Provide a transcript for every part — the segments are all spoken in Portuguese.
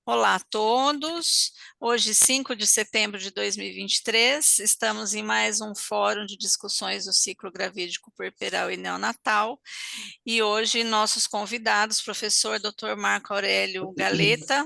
Olá a todos. Hoje, 5 de setembro de 2023, estamos em mais um fórum de discussões do ciclo gravídico puerperal e neonatal. E hoje nossos convidados, professor Dr. Marco Aurélio Galeta,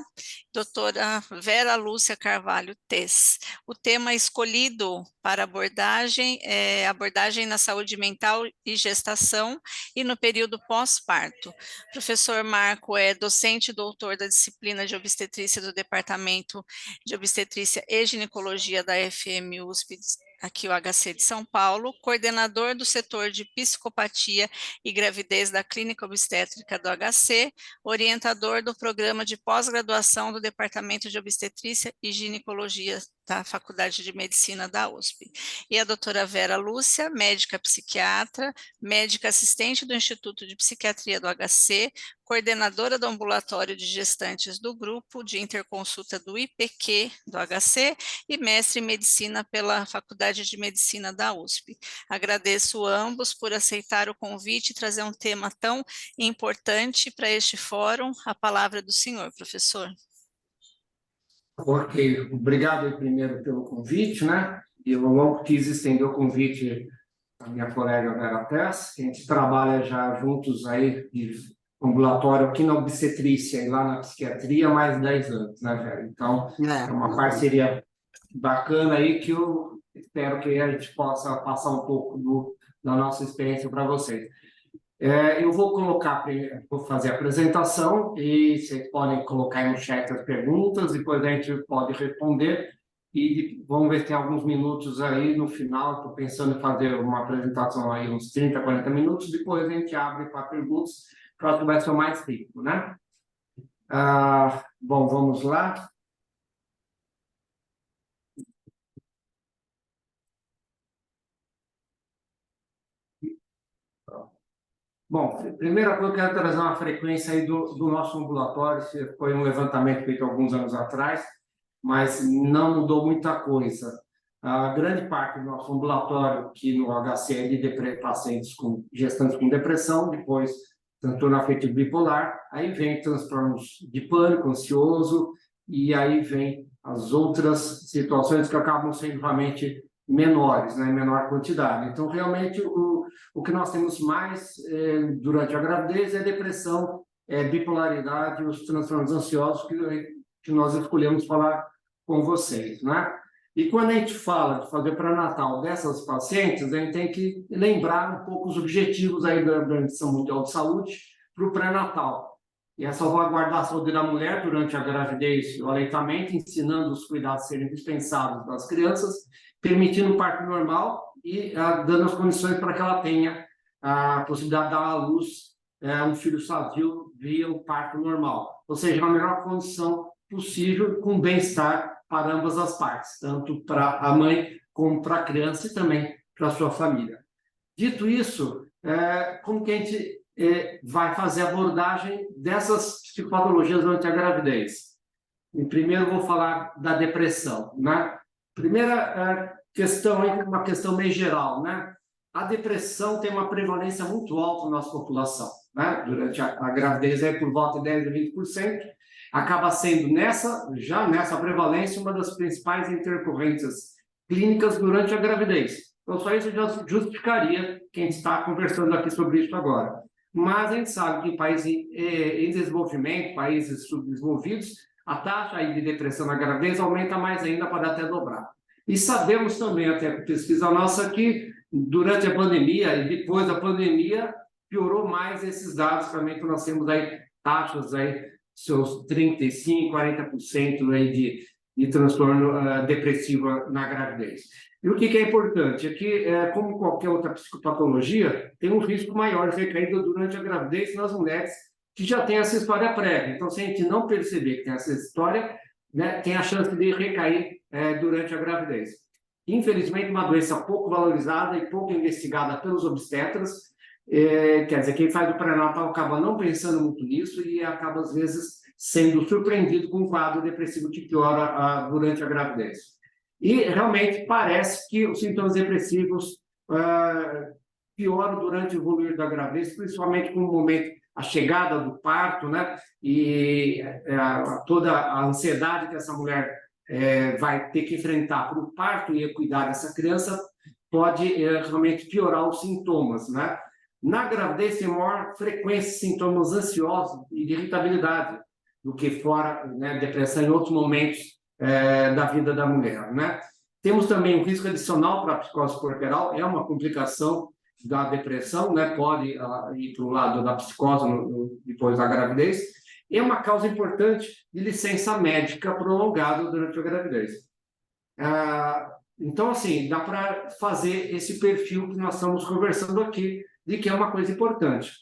doutora Vera Lúcia Carvalho Tess. O tema escolhido para abordagem é abordagem na saúde mental e gestação e no período pós-parto. Professor Marco é docente e doutor da disciplina de obstetrícia do Departamento de Obstetrícia e Ginecologia da FMUSP, aqui o HC de São Paulo, coordenador do setor de psicopatia e gravidez da Clínica Obstétrica do HC, orientador do programa de pós-graduação do Departamento de Obstetrícia e Ginecologia da Faculdade de Medicina da USP. E a doutora Vera Lúcia, médica psiquiatra, médica assistente do Instituto de Psiquiatria do HC, coordenadora do ambulatório de gestantes do grupo de interconsulta do IPQ do HC e mestre em medicina pela Faculdade de Medicina da USP. Agradeço ambos por aceitar o convite e trazer um tema tão importante para este fórum. A palavra é do senhor, professor. Ok, obrigado primeiro pelo convite, né? E eu logo quis estender o convite à minha colega Vera Tess, que a gente trabalha já juntos aí de ambulatório aqui na obstetrícia e lá na psiquiatria há mais de 10 anos, né, Vera? Então, é uma parceria bacana aí que eu espero que a gente possa passar um pouco da nossa experiência para vocês. Eu vou vou fazer a apresentação e vocês podem colocar aí no chat as perguntas, depois a gente pode responder e vamos ver se tem alguns minutos aí no final. Estou pensando em fazer uma apresentação aí uns 30, 40 minutos, depois a gente abre para perguntas, para que vai ser mais rico, né? Bom, vamos lá. Bom, primeira coisa, eu quero trazer uma frequência aí do nosso ambulatório. Foi um levantamento feito alguns anos atrás, mas não mudou muita coisa. A grande parte do nosso ambulatório aqui no HC é de pacientes gestantes com depressão, depois transtorno afetivo bipolar, aí vem transtornos de pânico, ansioso, e aí vem as outras situações que acabam sendo realmente menores, né, em menor quantidade. Então, realmente, o que nós temos mais durante a gravidez é depressão, bipolaridade, os transtornos ansiosos que nós escolhemos falar com vocês, né? E quando a gente fala de fazer pré-natal dessas pacientes, a gente tem que lembrar um pouco os objetivos aí da Organização Mundial de Saúde para o pré-natal. E é salvaguardar a saúde da mulher durante a gravidez e o aleitamento, ensinando os cuidados a serem dispensados das crianças, permitindo o parto normal e dando as condições para que ela tenha a possibilidade de dar à luz um filho sadio via o parto normal. Ou seja, a melhor condição possível, com bem-estar para ambas as partes, tanto para a mãe como para a criança e também para a sua família. Dito isso, como que a gente vai fazer a abordagem dessas psicopatologias durante a gravidez? Primeiro, vou falar da depressão, né? Primeira questão é uma questão meio geral, né? A depressão tem uma prevalência muito alta na nossa população, né? Durante a gravidez é por volta de 10 a 20%, acaba sendo já nessa prevalência uma das principais intercorrências clínicas durante a gravidez. Então, só isso já justificaria quem está conversando aqui sobre isso agora. Mas a gente sabe que em países em desenvolvimento, países subdesenvolvidos, a taxa aí de depressão na gravidez aumenta mais ainda, pode até dobrar. E sabemos também, até com pesquisa nossa, que durante a pandemia e depois da pandemia piorou mais esses dados, também que nós temos aí taxas aí, seus 35%, 40% aí de transtorno depressivo na gravidez. E o que é importante é que, como qualquer outra psicopatologia, tem um risco maior de recaída durante a gravidez nas mulheres que já têm essa história prévia. Então, se a gente não perceber que tem essa história, né, tem a chance de recair durante a gravidez. Infelizmente, uma doença pouco valorizada e pouco investigada pelos obstetras. Quer dizer, quem faz o pré-natal acaba não pensando muito nisso e acaba, às vezes, sendo surpreendido com um quadro depressivo que piora durante a gravidez. E realmente parece que os sintomas depressivos pioram durante o evoluir da gravidez, principalmente com o momento, a chegada do parto, né? E toda a ansiedade que essa mulher vai ter que enfrentar para o parto e cuidar dessa criança pode realmente piorar os sintomas, né? Na gravidez tem maior frequência de sintomas ansiosos e de irritabilidade do que fora, né, depressão em outros momentos da vida da mulher, né? Temos também um risco adicional para a psicose corporal, é uma complicação da depressão, né? Pode ir para o lado da psicose depois da gravidez. É uma causa importante de licença médica prolongada durante a gravidez. Então, assim, dá para fazer esse perfil que nós estamos conversando aqui, de que é uma coisa importante.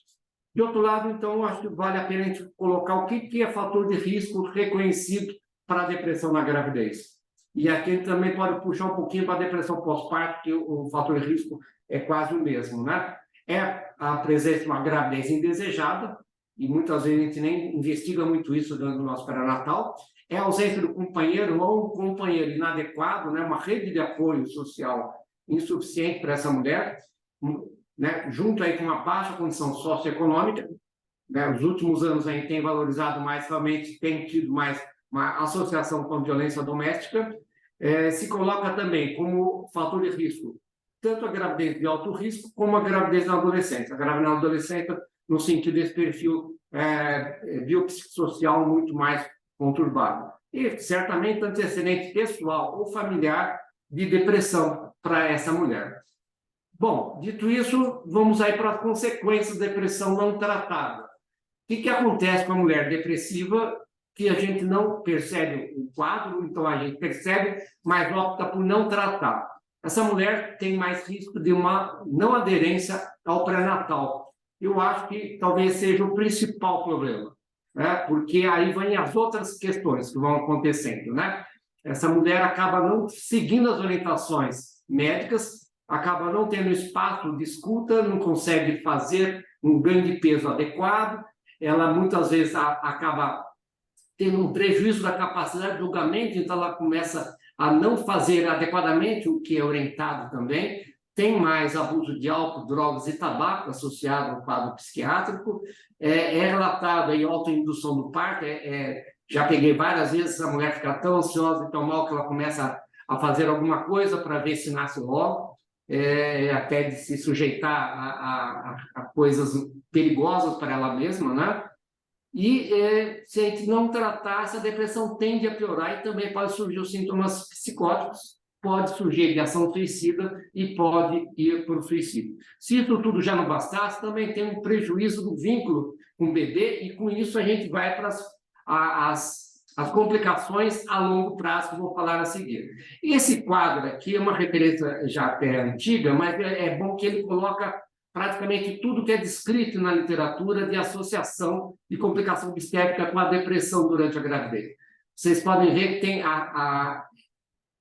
De outro lado, então, acho que vale a pena a gente colocar o que é fator de risco reconhecido para a depressão na gravidez. E aqui a gente também pode puxar um pouquinho para a depressão pós-parto, que o fator de risco é quase o mesmo, né? É a presença de uma gravidez indesejada, e muitas vezes a gente nem investiga muito isso durante o nosso pré-natal. É a ausência do companheiro ou um companheiro inadequado, né? Uma rede de apoio social insuficiente para essa mulher, né? Junto aí com uma baixa condição socioeconômica, né? Os últimos anos a gente tem valorizado mais, realmente tem tido mais uma associação com a violência doméstica, se coloca também como fator de risco tanto a gravidez de alto risco como a gravidez na adolescência. A gravidez na adolescência no sentido desse perfil biopsicossocial muito mais conturbado. E certamente antecedente pessoal ou familiar de depressão para essa mulher. Bom, dito isso, vamos aí para as consequências da depressão não tratada. O que acontece com a mulher depressiva que a gente não percebe o quadro, então a gente percebe, mas opta por não tratar? Essa mulher tem mais risco de uma não aderência ao pré-natal. Eu acho que talvez seja o principal problema, né? Porque aí vêm as outras questões que vão acontecendo, né? Essa mulher acaba não seguindo as orientações médicas, acaba não tendo espaço de escuta, não consegue fazer um ganho de peso adequado, ela muitas vezes acaba tendo um prejuízo da capacidade de julgamento, então ela começa a não fazer adequadamente o que é orientado também, tem mais abuso de álcool, drogas e tabaco associado ao quadro psiquiátrico, é relatado aí autoindução do parto, já peguei várias vezes, a mulher fica tão ansiosa e tão mal que ela começa a fazer alguma coisa para ver se nasce logo, até de se sujeitar a coisas perigosas para ela mesma, né? E se a gente não tratar, essa depressão tende a piorar e também pode surgir os sintomas psicóticos, pode surgir de ação suicida e pode ir para o suicídio. Se isso tudo já não bastasse, também tem um prejuízo do vínculo com o bebê e com isso a gente vai para as complicações a longo prazo que eu vou falar a seguir. Esse quadro aqui é uma referência já até antiga, mas é bom que ele coloca praticamente tudo que é descrito na literatura de associação de complicação obstétrica com a depressão durante a gravidez. Vocês podem ver que tem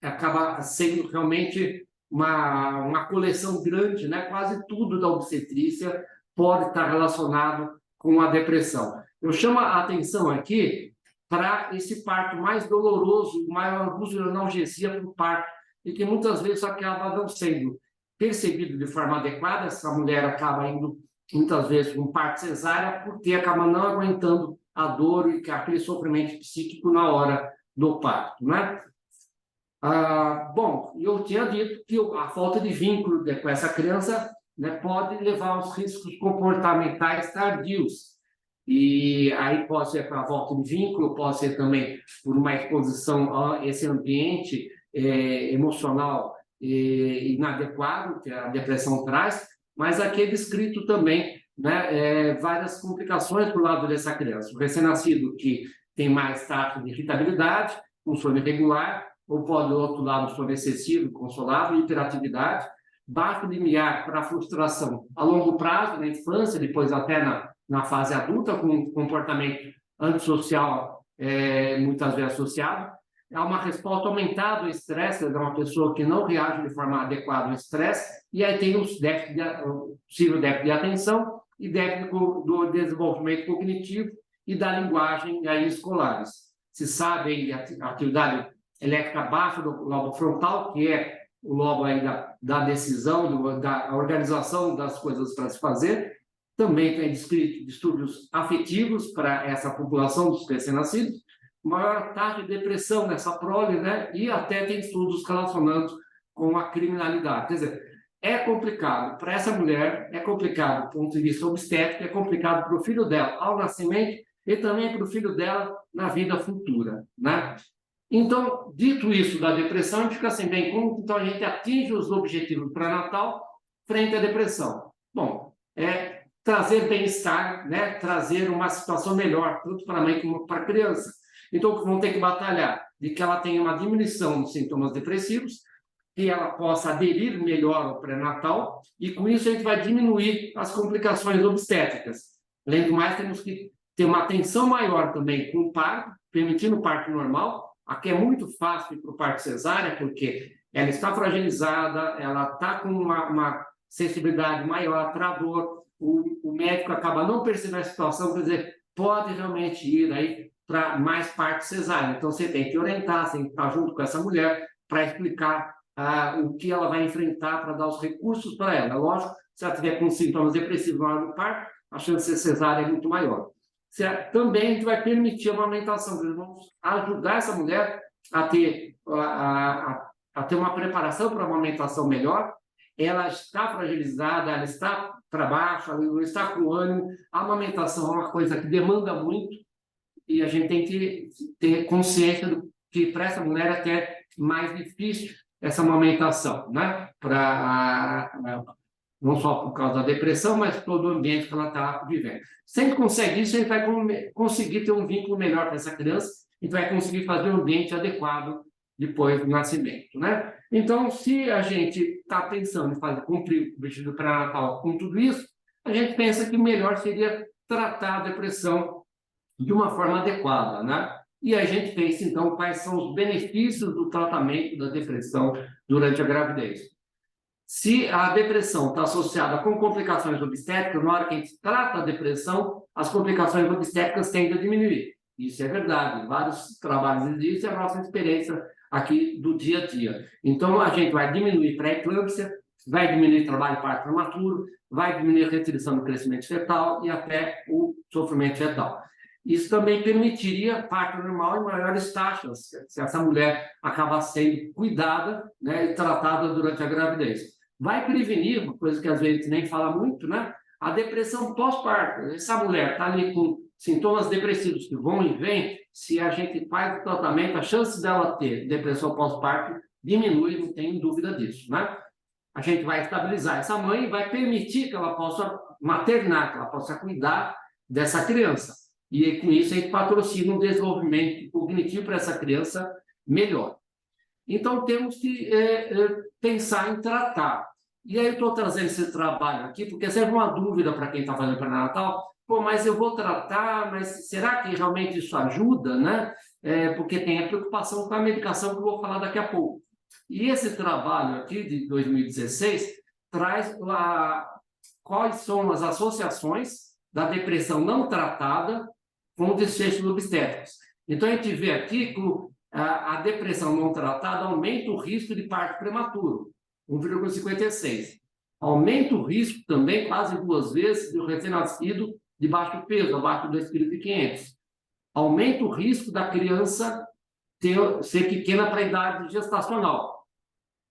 acaba sendo realmente uma coleção grande, né? Quase tudo da obstetrícia pode estar relacionado com a depressão. Eu chamo a atenção aqui para esse parto mais doloroso, o maior abuso de analgesia para o parto, e que muitas vezes acaba não sendo percebido de forma adequada. Essa mulher acaba indo, muitas vezes, com um parto cesárea, porque acaba não aguentando a dor e aquele sofrimento psíquico na hora do parto, né? Bom, eu tinha dito que a falta de vínculo com essa criança, né, pode levar aos riscos comportamentais tardios. E aí pode ser para a falta de vínculo, pode ser também por uma exposição a esse ambiente emocional inadequado que a depressão traz, mas aqui é descrito também, né, várias complicações do lado dessa criança. O recém-nascido que tem mais taxa de irritabilidade, com sono irregular, ou pode, do outro lado, sono excessivo, consolável, hiperatividade, baixo limiar para frustração a longo prazo, na infância, depois até na fase adulta, com comportamento antissocial muitas vezes associado. Há uma resposta aumentada ao estresse, de uma pessoa que não reage de forma adequada ao estresse, e aí tem o possível déficit de atenção e déficit do desenvolvimento cognitivo e da linguagem aí escolares. Se sabe a atividade elétrica baixa do lobo frontal, que é o lobo aí da decisão, da organização das coisas para se fazer. Também tem distúrbios afetivos para essa população dos recém-nascidos, maior taxa de depressão nessa prole, né? E até tem estudos relacionando com a criminalidade. Quer dizer, é complicado para essa mulher, é complicado do ponto de vista obstétrico, é complicado para o filho dela ao nascimento e também para o filho dela na vida futura, né? Então, dito isso da depressão, a gente fica assim, bem, como então a gente atinge os objetivos pré-natal frente à depressão? Bom, é trazer bem-estar, né? Trazer uma situação melhor, tanto para a mãe como para a criança. Então, vão ter que batalhar de que ela tenha uma diminuição dos sintomas depressivos, que ela possa aderir melhor ao pré-natal, e com isso a gente vai diminuir as complicações obstétricas. Além do mais, temos que ter uma atenção maior também com o parto, permitindo o parto normal. Aqui é muito fácil para o parto cesárea, porque ela está fragilizada, ela está com uma sensibilidade maior para a dor, o médico acaba não percebendo a situação, quer dizer, pode realmente ir aí para mais parto cesárea. Então, você tem que orientar, você tem que estar junto com essa mulher para explicar o que ela vai enfrentar, para dar os recursos para ela. Lógico, se ela tiver com sintomas depressivos na hora do parto, a chance de cesárea é muito maior. Também a gente vai permitir a amamentação, vamos ajudar essa mulher a ter, a ter uma preparação para a amamentação melhor. Ela está fragilizada, ela está para baixo, ela não está com ânimo. A amamentação é uma coisa que demanda muito e a gente tem que ter consciência do que para essa mulher é até mais difícil essa amamentação, né? Não só por causa da depressão, mas todo o ambiente que ela está vivendo. Se a gente consegue isso, a gente vai conseguir ter um vínculo melhor com essa criança e vai conseguir fazer um ambiente adequado depois do nascimento, né? Então, se a gente está pensando em cumprir o objetivo pré-natal com tudo isso, a gente pensa que o melhor seria tratar a depressão de uma forma adequada, né? E a gente pensa, então, quais são os benefícios do tratamento da depressão durante a gravidez. Se a depressão está associada com complicações obstétricas, na hora que a gente trata a depressão, as complicações obstétricas tendem a diminuir. Isso é verdade, vários trabalhos dizem, é a nossa experiência aqui do dia a dia. Então, a gente vai diminuir pré-eclâmpsia, vai diminuir trabalho de parto prematuro, vai diminuir a restrição do crescimento fetal e até o sofrimento fetal. Isso também permitiria parto normal em maiores taxas, se essa mulher acabar sendo cuidada, né, e tratada durante a gravidez. Vai prevenir, uma coisa que às vezes nem fala muito, né, a depressão pós-parto. Essa mulher está ali com sintomas depressivos que vão e vêm, se a gente faz o tratamento, a chance dela ter depressão pós-parto diminui, não tenho dúvida disso, né? A gente vai estabilizar essa mãe e vai permitir que ela possa maternar, que ela possa cuidar dessa criança. E com isso a gente patrocina um desenvolvimento cognitivo para essa criança melhor. Então temos que pensar em tratar. E aí eu estou trazendo esse trabalho aqui, porque serve uma dúvida para quem está fazendo pré-natal. Pô, mas eu vou tratar, mas será que realmente isso ajuda, né? Porque tem a preocupação com a medicação que eu vou falar daqui a pouco. E esse trabalho aqui de 2016 traz quais são as associações da depressão não tratada com desfechos obstétricos. Então, a gente vê aqui que a depressão não tratada aumenta o risco de parto prematuro, 1,56. Aumenta o risco também quase 2 vezes do recém-nascido de baixo peso, abaixo de 2,5 kg. Aumenta o risco da criança ser pequena para a idade gestacional.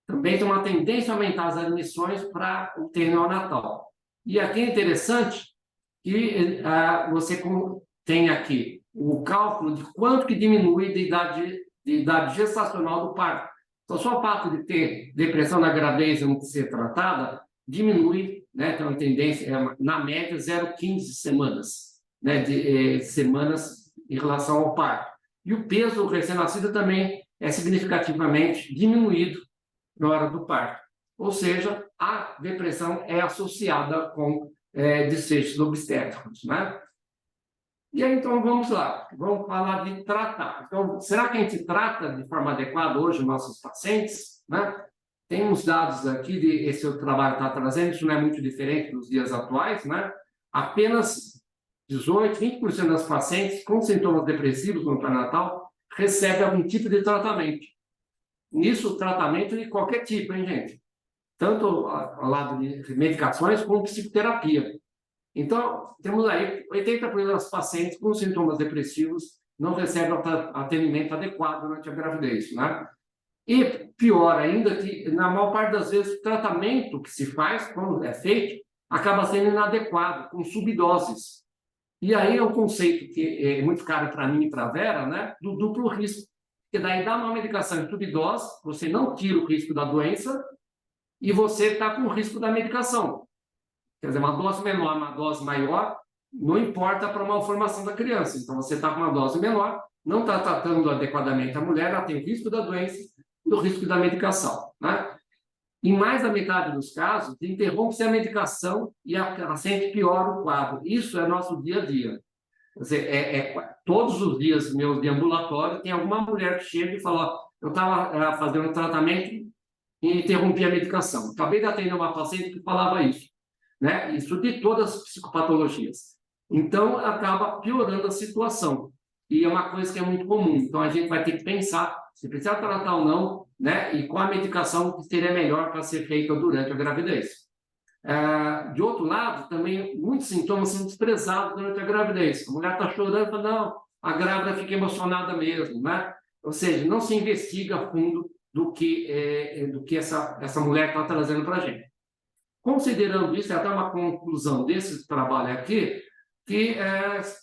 Também tem uma tendência a aumentar as admissões para o UTI neonatal. E aqui é interessante que você tem aqui o cálculo de quanto que diminui de idade gestacional do parto. Então, só o fato de ter depressão na gravidez e não ser tratada, diminui, né? Tem uma tendência, na média, 0,15 semanas, né? Semanas em relação ao parto. E o peso do recém-nascido também é significativamente diminuído na hora do parto. Ou seja, a depressão é associada com desfechos obstétricos, né? E aí, então, vamos lá. Vamos falar de tratar. Então, será que a gente trata de forma adequada hoje nossos pacientes, né? Tem uns dados aqui, esse trabalho está trazendo, isso não é muito diferente dos dias atuais, né? Apenas 18, 20% das pacientes com sintomas depressivos no pré-natal recebem algum tipo de tratamento. Nisso, tratamento de qualquer tipo, hein, gente? tanto ao lado de medicações como psicoterapia. Então, temos aí 80% das pacientes com sintomas depressivos não recebem atendimento adequado durante a gravidez, né? E pior ainda que, na maior parte das vezes, o tratamento que se faz, quando é feito, acaba sendo inadequado, com subdoses. E aí é um conceito que é muito caro para mim e para a Vera, né, do duplo risco. Porque daí dá uma medicação em subdose, você não tira o risco da doença e você está com o risco da medicação. Quer dizer, uma dose menor, uma dose maior, não importa para a malformação da criança. Então, você está com uma dose menor, não está tratando adequadamente a mulher, ela tem o risco da doença e o risco da medicação, né? Em mais da metade dos casos, interrompe-se a medicação e a paciente piora o quadro. Isso é nosso dia a dia. Quer dizer, todos os dias meus de ambulatório, tem alguma mulher que chega e fala: ó, eu estava fazendo um tratamento e interrompi a medicação. Acabei de atender uma paciente que falava isso, né? Isso de todas as psicopatologias. Então, acaba piorando a situação. E é uma coisa que é muito comum. Então, a gente vai ter que pensar se precisa tratar ou não, né? E qual a medicação que seria melhor para ser feita durante a gravidez. De outro lado, também muitos sintomas são desprezados durante a gravidez. A mulher está chorando, fala: não, a grávida fica emocionada mesmo, né? Ou seja, não se investiga a fundo do que essa mulher está trazendo para a gente. Considerando isso, até uma conclusão desse trabalho aqui, que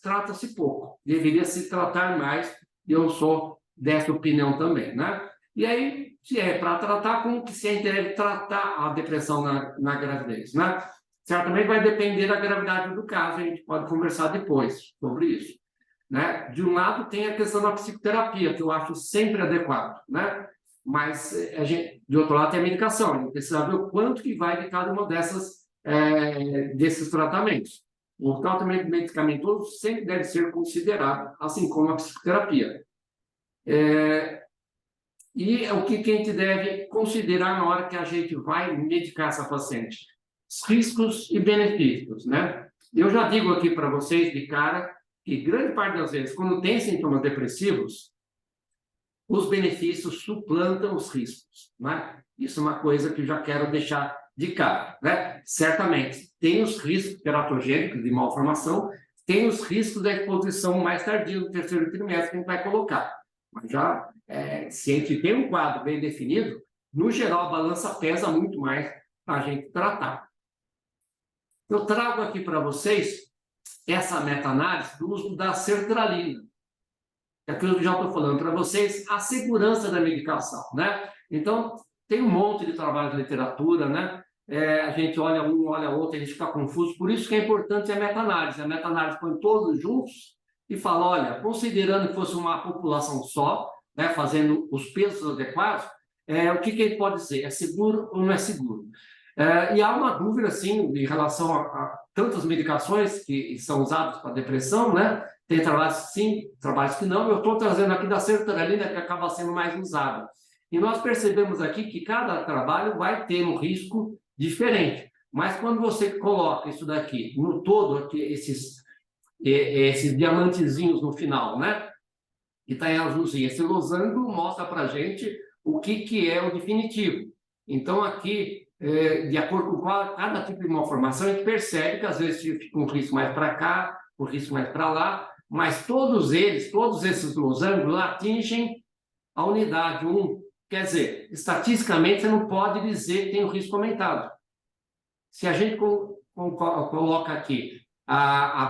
trata-se pouco, deveria se tratar mais, e eu sou dessa opinião também, né? E aí, se é para tratar, como que se deve tratar a depressão na gravidez, né? Certamente vai depender da gravidade do caso, a gente pode conversar depois sobre isso, né? De um lado, tem a questão da psicoterapia, que eu acho sempre adequado, né? Mas, de outro lado, tem a medicação. A gente precisa ver o quanto que vai de cada uma desses tratamentos. O tratamento medicamentoso sempre deve ser considerado, assim como a psicoterapia. E o que a gente deve considerar na hora que a gente vai medicar essa paciente? Os riscos e benefícios, né? Eu já digo aqui para vocês, de cara, que grande parte das vezes, quando tem sintomas depressivos, os benefícios suplantam os riscos, né? Isso é uma coisa que eu já quero deixar de cara, né? Certamente, tem os riscos teratogênicos de malformação, tem os riscos da exposição mais tardia do terceiro trimestre que a gente vai colocar. Mas já, se a gente tem um quadro bem definido, no geral, a balança pesa muito mais para a gente tratar. Eu trago aqui para vocês essa meta-análise do uso da sertralina. É aquilo que já estou falando para vocês, a segurança da medicação, né? Então, tem um monte de trabalho de literatura, né? A gente olha um, olha outro, a gente fica confuso. Por isso que é importante a meta-análise. A meta-análise põe todos juntos e fala: olha, considerando que fosse uma população só, né, fazendo os pesos adequados, o que a gente pode dizer? É seguro ou não é seguro? E há uma dúvida, sim, em relação a tantas medicações que são usadas para depressão, né? Tem trabalhos sim, trabalhos que não. Eu estou trazendo aqui da sertralina, que acaba sendo mais usada. E nós percebemos aqui que cada trabalho vai ter um risco diferente. Mas quando você coloca isso daqui, no todo, aqui, esses diamantezinhos no final, né? Que está em azulzinho, esse losango mostra para a gente o que é o definitivo. Então, aqui, de acordo com cada tipo de malformação, a gente percebe que às vezes fica um risco mais para cá, um risco mais para lá, mas todos esses losangos atingem a unidade 1. Quer dizer, estatisticamente, você não pode dizer que tem um risco aumentado. Se a gente coloca aqui a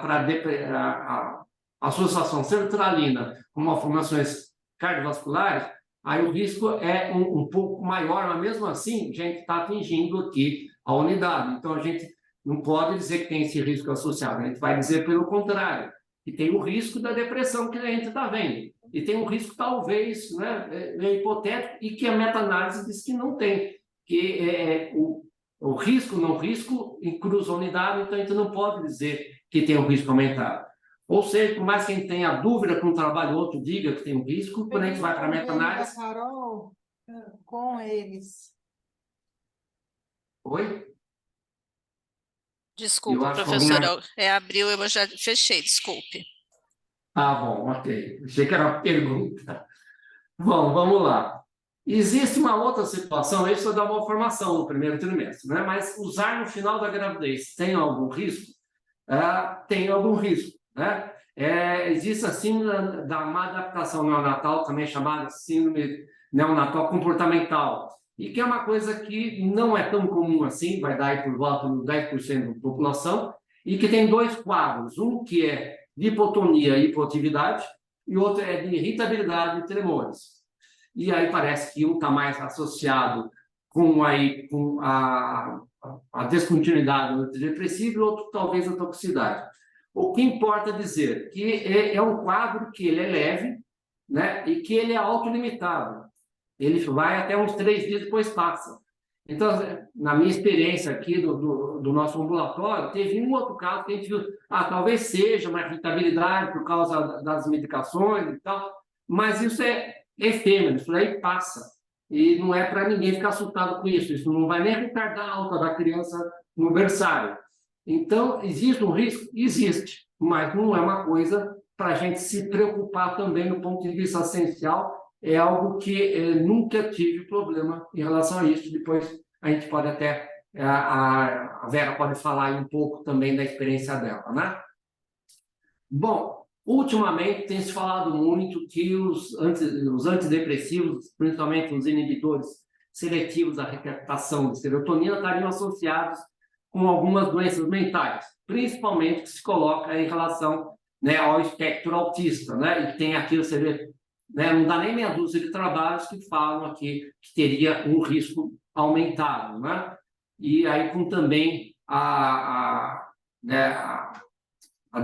associação sertralina com malformações cardiovasculares, aí o risco é um pouco maior, mas mesmo assim, a gente está atingindo aqui a unidade. Então, a gente não pode dizer que tem esse risco associado, a gente vai dizer pelo contrário, que tem o risco da depressão que a gente está vendo, e tem um risco, talvez, né, hipotético, e que a meta-análise diz que não tem, que o risco, não risco, cruza a unidade, então a gente não pode dizer que tem um risco aumentado. Ou seja, por mais que a gente tenha dúvida que um trabalho ou outro diga que tem um risco, quando a gente vai para a meta-análise... Carol, com eles. Oi? Desculpa, Eu acho que professora, abriu, eu já fechei, desculpe. Ah, bom, ok. Achei que era uma pergunta. Bom, vamos lá. Existe uma outra situação, isso é dar uma formação no primeiro trimestre, né? Mas usar no final da gravidez tem algum risco? Tem algum risco, né? Existe a síndrome da má adaptação neonatal, também chamada síndrome neonatal comportamental, e que é uma coisa que não é tão comum assim, vai dar aí por volta de 10% da população, e que tem dois quadros, um que é de hipotonia e hipoatividade, e outro é de irritabilidade e tremores. E aí parece que um está mais associado com a descontinuidade do antidepressivo e outro talvez a toxicidade. O que importa dizer que é um quadro que ele é leve, né, e que ele é autolimitado. Ele vai até uns 3 dias, depois passa. Então, na minha experiência aqui do nosso ambulatório, teve um outro caso que a gente viu, talvez seja uma irritabilidade por causa das medicações e tal, mas isso é efêmero, isso aí passa. E não é para ninguém ficar assustado com isso. Isso não vai nem retardar a alta da criança no berçário. Então, existe um risco? Existe, mas não é uma coisa para a gente se preocupar também do ponto de vista essencial. É algo que nunca tive problema em relação a isso. Depois a gente pode até, a Vera pode falar um pouco também da experiência dela, né? Bom, ultimamente tem se falado muito que os antidepressivos, principalmente os inibidores seletivos da recaptação de serotonina, estariam associados com algumas doenças mentais, principalmente que se coloca em relação, né, ao espectro autista, né? E tem aqui, você vê, né, não dá nem meia dúzia de trabalhos que falam aqui que teria um risco aumentado, né? E aí com também a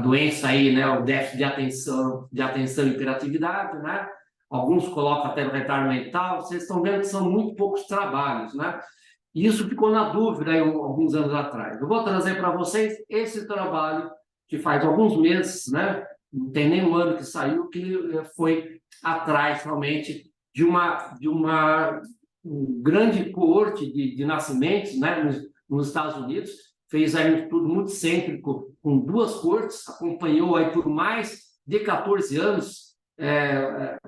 doença aí, né, o déficit de atenção e hiperatividade, né? Alguns colocam até no retardo mental. Vocês estão vendo que são muito poucos trabalhos, né? E isso ficou na dúvida aí alguns anos atrás. Eu vou trazer para vocês esse trabalho que faz alguns meses, né? Não tem nem um ano que saiu, que foi atrás realmente de um grande coorte de nascimentos, né, nos Estados Unidos. Fez aí um estudo muito cêntrico com 2 cortes, acompanhou aí por mais de 14 anos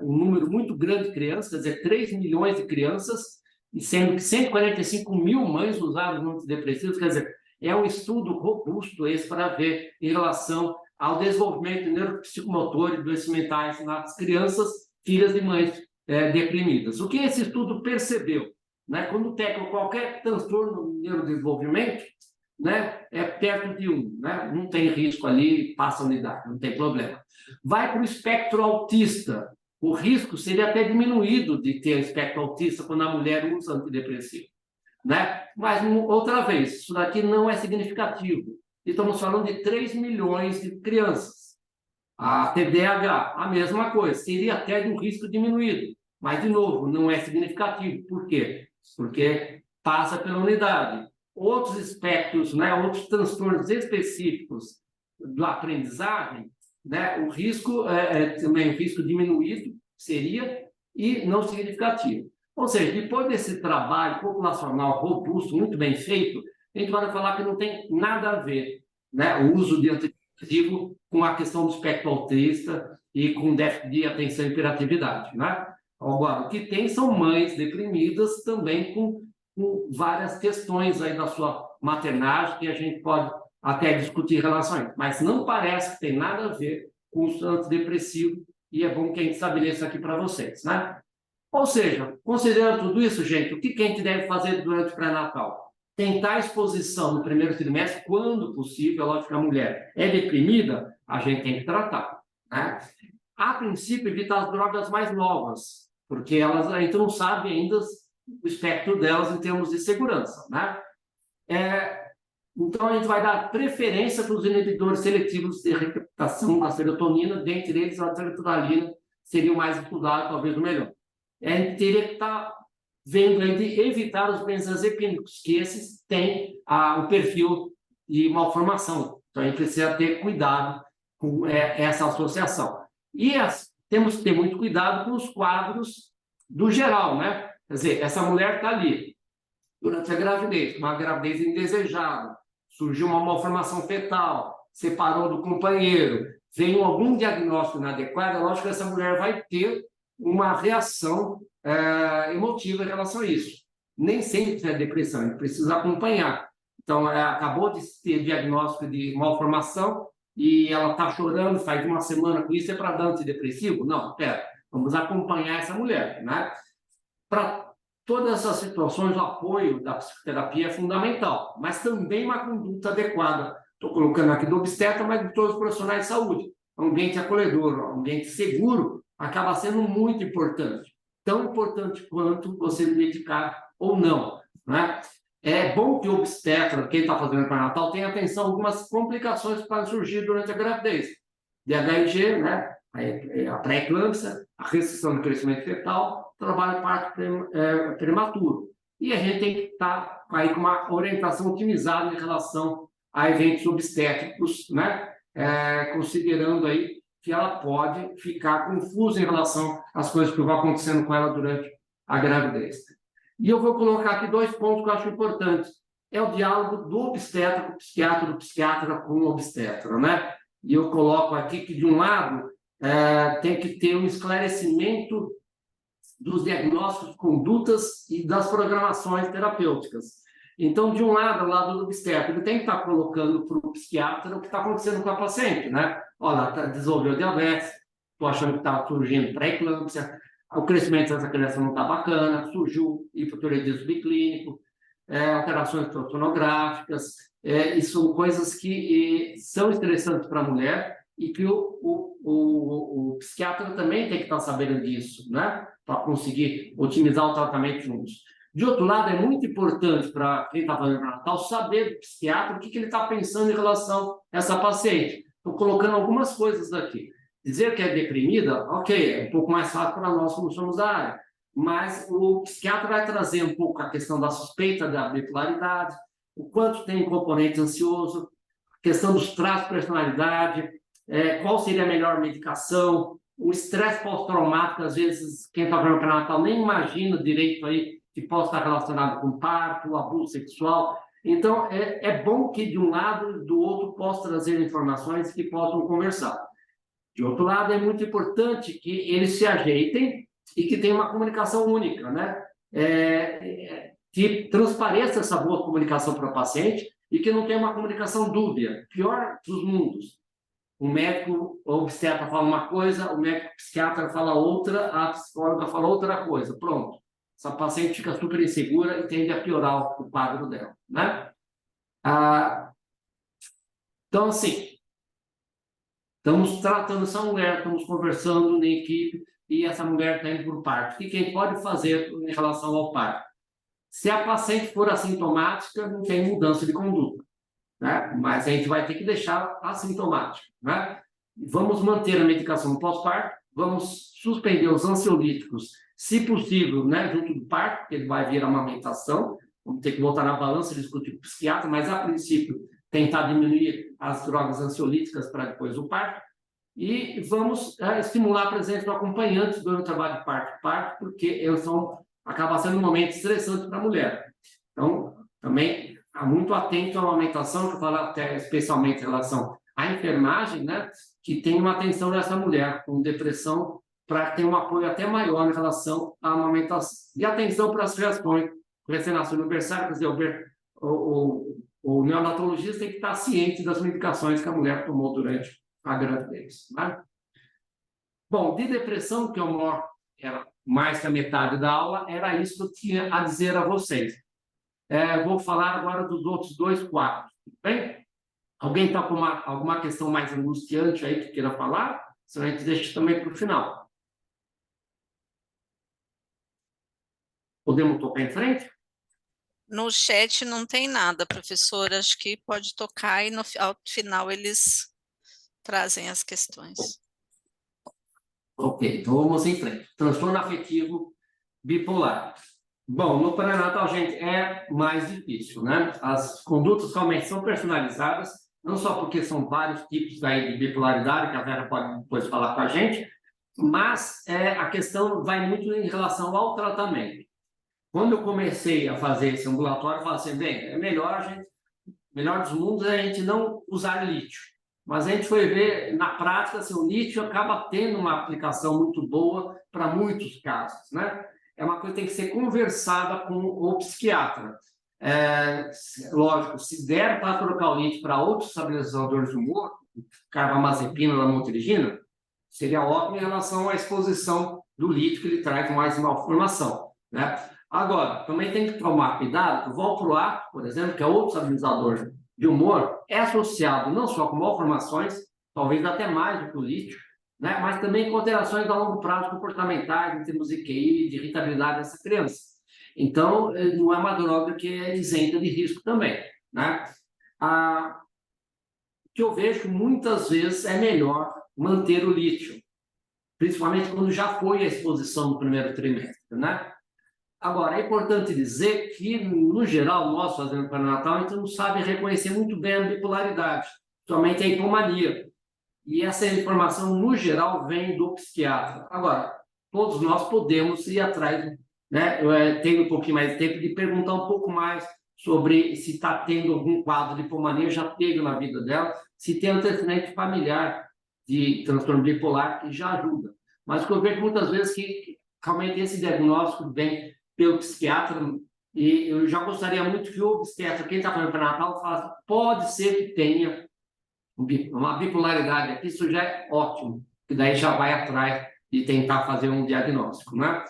um número muito grande de crianças, quer dizer, 3 milhões de crianças, e sendo que 145 mil mães usaram antidepressivos, quer dizer, é um estudo robusto esse para ver em relação ao desenvolvimento neuropsicomotor e doenças mentais nas crianças, filhas de mães deprimidas. O que esse estudo percebeu? Né? Quando tem qualquer transtorno no neurodesenvolvimento, né, é perto de 1, né? Não tem risco ali, passa a unidade, não tem problema. Vai para o espectro autista, o risco seria até diminuído de ter espectro autista quando a mulher usa antidepressivo, né? Mas, outra vez, isso daqui não é significativo. Estamos falando de 3 milhões de crianças. A TDAH, a mesma coisa, seria até de um risco diminuído, mas, de novo, não é significativo. Por quê? Porque passa pela unidade. Outros espectros, né, outros transtornos específicos da aprendizagem, né, o risco também um risco diminuído seria e não significativo. Ou seja, depois desse trabalho populacional robusto, muito bem feito, a gente vai falar que não tem nada a ver, né, o uso de antidepressivo com a questão do espectro autista e com déficit de atenção e hiperatividade, né? Agora, o que tem são mães deprimidas também com várias questões aí da sua maternagem que a gente pode até discutir em relação a isso, mas não parece que tem nada a ver com o antidepressivo, e é bom que a gente estabeleça aqui para vocês, né? Ou seja, considerando tudo isso, gente, o que a gente deve fazer durante o pré-natal? Tentar a exposição no primeiro trimestre, quando possível. Lógico que a mulher é deprimida, a gente tem que tratar, né? A princípio, evitar as drogas mais novas, porque a gente não sabe ainda o espectro delas em termos de segurança, né? Então, a gente vai dar preferência para os inibidores seletivos de recaptação da serotonina, dentre eles a sertralina seria o mais estudado, talvez o melhor. A gente teria que estar vendo aí de evitar os benzodiazepínicos, que esses têm um perfil de malformação. Então, a gente precisa ter cuidado com essa associação. E temos que ter muito cuidado com os quadros do geral, né? Quer dizer, essa mulher está ali durante a gravidez, uma gravidez indesejada, surgiu uma malformação fetal, separou do companheiro, veio algum diagnóstico inadequado, lógico que essa mulher vai ter, uma reação emotiva em relação a isso. Nem sempre é depressão, a gente precisa acompanhar. Então, acabou de ter diagnóstico de malformação e ela está chorando faz uma semana com isso, é para dar antidepressivo? Não, pera, vamos acompanhar essa mulher, né? Para todas essas situações, o apoio da psicoterapia é fundamental, mas também uma conduta adequada. Estou colocando aqui do obstetra, mas de todos os profissionais de saúde. Um ambiente acolhedor, um ambiente seguro, acaba sendo muito importante. Tão importante quanto você medicar ou não, né? É bom que o obstetra, quem está fazendo pré-natal, tenha atenção a algumas complicações que podem surgir durante a gravidez. DHG, né? A pré-eclâmpsia, a restrição do crescimento fetal, trabalho parto prematuro. E a gente tem que estar aí com uma orientação otimizada em relação a eventos obstétricos, né? Considerando aí que ela pode ficar confusa em relação às coisas que vão acontecendo com ela durante a gravidez. E eu vou colocar aqui 2 pontos que eu acho importantes. É o diálogo do obstetra com o psiquiatra, do psiquiatra com o obstetra, né? E eu coloco aqui que, de um lado, tem que ter um esclarecimento dos diagnósticos, condutas e das programações terapêuticas. Então, de um lado, o lado do obstetra, ele tem que estar colocando para o psiquiatra o que está acontecendo com a paciente, né? Olha, desenvolveu diabetes, estou achando que está surgindo pré-eclâmpsia, o crescimento dessa criança não está bacana, surgiu hipotireoidismo biclínico, alterações sonográficas, e são coisas que são estressantes para a mulher e que o psiquiatra também tem que estar sabendo disso, né? Para conseguir otimizar o tratamento juntos. De outro lado, é muito importante para quem está fazendo pré-natal saber do psiquiatra o que ele está pensando em relação a essa paciente. Estou colocando algumas coisas daqui. Dizer que é deprimida, ok, é um pouco mais fácil para nós como somos da área, mas o psiquiatra vai trazer um pouco a questão da suspeita da bipolaridade, o quanto tem componente ansioso, a questão dos traços de personalidade, qual seria a melhor medicação, o estresse pós-traumático, às vezes quem está fazendo pré-natal nem imagina direito aí que possa estar relacionado com parto, abuso sexual. Então, é bom que de um lado e do outro possa trazer informações que possam conversar. De outro lado, é muito importante que eles se ajeitem e que tenha uma comunicação única, né? Que transpareça essa boa comunicação para o paciente e que não tenha uma comunicação dúbia. Pior dos mundos. O médico obstetra fala uma coisa, o médico psiquiatra fala outra, a psicóloga fala outra coisa. Pronto. Essa paciente fica super insegura e tende a piorar o quadro dela, né? Então, assim, estamos tratando essa mulher, estamos conversando na equipe e essa mulher está indo para o parto. O que a gente pode fazer em relação ao parto? Se a paciente for assintomática, não tem mudança de conduta, né? Mas a gente vai ter que deixar assintomática, né? Vamos manter a medicação no pós-parto, vamos suspender os ansiolíticos, se possível, né, junto do parto, porque ele vai vir a amamentação, vamos ter que voltar na balança e discutir com o psiquiatra, mas a princípio tentar diminuir as drogas ansiolíticas para depois do parto, e vamos estimular a presença do acompanhante durante o trabalho de parto, porque eles acaba sendo um momento estressante para a mulher. Então, também muito atento à amamentação, que eu falo até especialmente em relação à enfermagem, né, que tem uma atenção dessa mulher com depressão, para ter um apoio até maior em relação à amamentação. E atenção para as reações do recém-nascido aniversário, quer dizer, o neonatologista tem que estar ciente das medicações que a mulher tomou durante a gravidez, né? Bom, de depressão, que é o maior, era mais que a metade da aula, era isso que eu tinha a dizer a vocês. Vou falar agora dos outros 2 quadros, bem? Alguém está com alguma questão mais angustiante aí que queira falar? Senão a gente deixa também para o final. Podemos tocar em frente? No chat não tem nada, professor. Acho que pode tocar e ao final eles trazem as questões. Ok, então vamos em frente. Transtorno afetivo bipolar. Bom, no pré-natal, gente, é mais difícil, né? As condutas realmente são personalizadas, não só porque são vários tipos aí de bipolaridade, que a Vera pode depois falar com a gente, mas a questão vai muito em relação ao tratamento. Quando eu comecei a fazer esse ambulatório, eu falei assim, bem, melhor dos mundos é a gente não usar lítio. mas a gente foi ver, na prática, assim, o lítio acaba tendo uma aplicação muito boa para muitos casos, né? É uma coisa que tem que ser conversada com o psiquiatra. Lógico, se der para trocar o lítio para outros estabilizadores de humor, carbamazepina, lamotrigina, seria ótimo em relação à exposição do lítio, que ele traz mais malformação, né? Agora, também tem que tomar cuidado, o valproato, por exemplo, que é outro estabilizador de humor, é associado não só com malformações, talvez até mais do que o lítio, né? Mas também com alterações a longo prazo comportamentais, em termos de QI, de irritabilidade dessa criança. Então, não é uma droga que é isenta de risco também, né? O que eu vejo muitas vezes é melhor manter o lítio, principalmente quando já foi a exposição no primeiro trimestre, né? Agora, é importante dizer que, no geral, nós fazendo pré-natal, a gente não sabe reconhecer muito bem a bipolaridade, somente a hipomania. E essa informação, no geral, vem do psiquiatra. Agora, todos nós podemos ir atrás, né? Tendo um pouquinho mais de tempo, de perguntar um pouco mais sobre se está tendo algum quadro de hipomania, já teve na vida dela, se tem antecedente familiar de transtorno bipolar, que já ajuda. Mas o que eu vejo muitas vezes que realmente esse diagnóstico vem pelo psiquiatra, e eu já gostaria muito que o obstetra, quem está fazendo pré-natal, falasse, pode ser que tenha uma bipolaridade aqui, isso já é ótimo, que daí já vai atrás de tentar fazer um diagnóstico, né?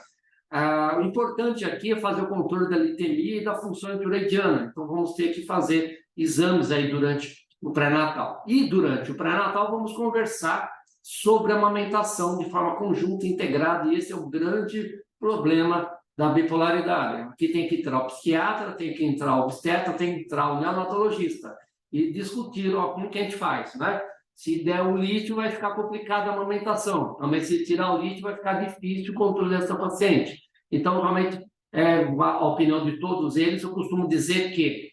O importante aqui é fazer o controle da litemia e da função tiroidiana, então vamos ter que fazer exames aí durante o pré-natal. E durante o pré-natal vamos conversar sobre a amamentação de forma conjunta, integrada, e esse é o grande problema da bipolaridade. Aqui tem que entrar o psiquiatra, tem que entrar o obstetra, tem que entrar o neonatologista e discutir como que a gente faz, né? Se der o lítio, vai ficar complicada a amamentação. Mas se tirar o lítio, vai ficar difícil o controle dessa paciente. Então, realmente, a opinião de todos eles, eu costumo dizer que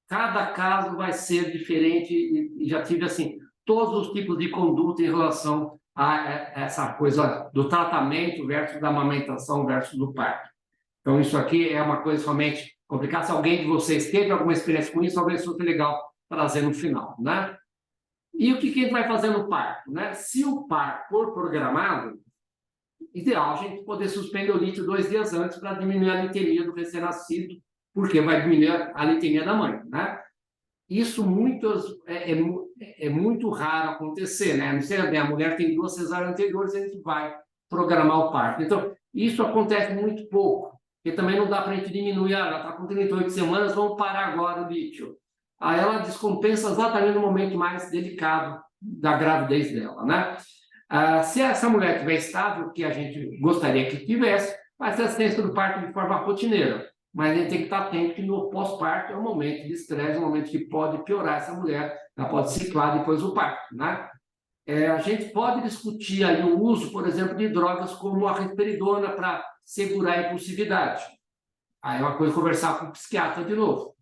cada caso vai ser diferente, e já tive, assim, todos os tipos de conduta em relação a essa coisa do tratamento versus da amamentação versus do parto. Então, isso aqui é uma coisa somente complicada. Se alguém de vocês teve alguma experiência com isso, talvez fosse legal trazer no final, né? E o que a gente vai fazer no parto, né? Se o parto for programado, ideal a gente poder suspender o lítio 2 dias antes para diminuir a litemia do recém-nascido, porque vai diminuir a litemia da mãe, né? Isso é muito raro acontecer, né? Não sei bem, a mulher tem 2 cesáreas anteriores, a gente vai programar o parto. Então, isso acontece muito pouco, porque também não dá para a gente diminuir, ela está com 38 semanas, vamos parar agora o lítio. Aí ela descompensa exatamente no momento mais delicado da gravidez dela, né? Se essa mulher estiver estável, que a gente gostaria que tivesse, vai ser assistência do parto de forma rotineira. Mas a gente tem que estar atento que no pós-parto é um momento de estresse, um momento que pode piorar essa mulher, ela pode ciclar depois do parto, né? A gente pode discutir aí o uso, por exemplo, de drogas como a risperidona para segurar a impulsividade. Aí é uma coisa conversar com o psiquiatra de novo.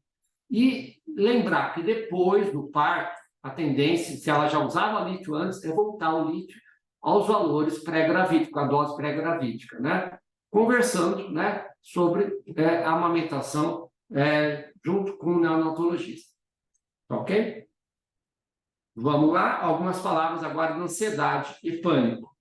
E lembrar que depois do parto, a tendência, se ela já usava lítio antes, é voltar o lítio aos valores pré-gravídicos, a dose pré-gravídica, né? Conversando, né, sobre a amamentação junto com o neonatologista. Ok? Vamos lá, algumas palavras agora de ansiedade e pânico.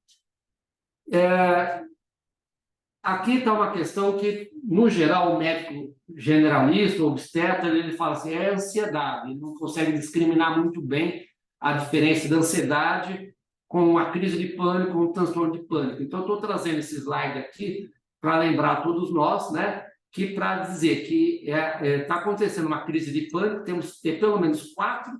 Aqui está uma questão que, no geral, o médico generalista, o obstetra, ele fala assim, é ansiedade, ele não consegue discriminar muito bem a diferença da ansiedade com a crise de pânico, com o transtorno de pânico. Então, eu estou trazendo esse slide aqui para lembrar a todos nós, né, que para dizer que está acontecendo uma crise de pânico, temos que ter pelo menos 4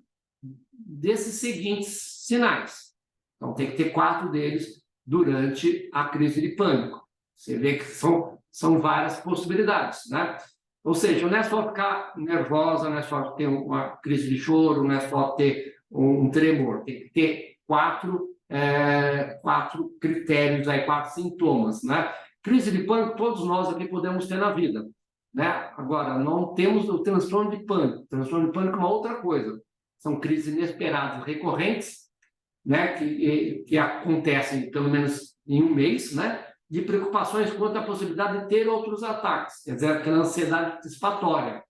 desses seguintes sinais. Então, tem que ter 4 deles durante a crise de pânico. Você vê que são várias possibilidades, né? Ou seja, não é só ficar nervosa, não é só ter uma crise de choro, não é só ter um tremor. Tem que ter 4 critérios, aí, 4 sintomas, né? Crise de pânico, todos nós aqui podemos ter na vida, né? Agora, não temos o transtorno de pânico. O transtorno de pânico é uma outra coisa. São crises inesperadas recorrentes, né? Que acontecem pelo menos em um mês, né? De preocupações quanto à possibilidade de ter outros ataques, quer dizer, aquela ansiedade antecipatória.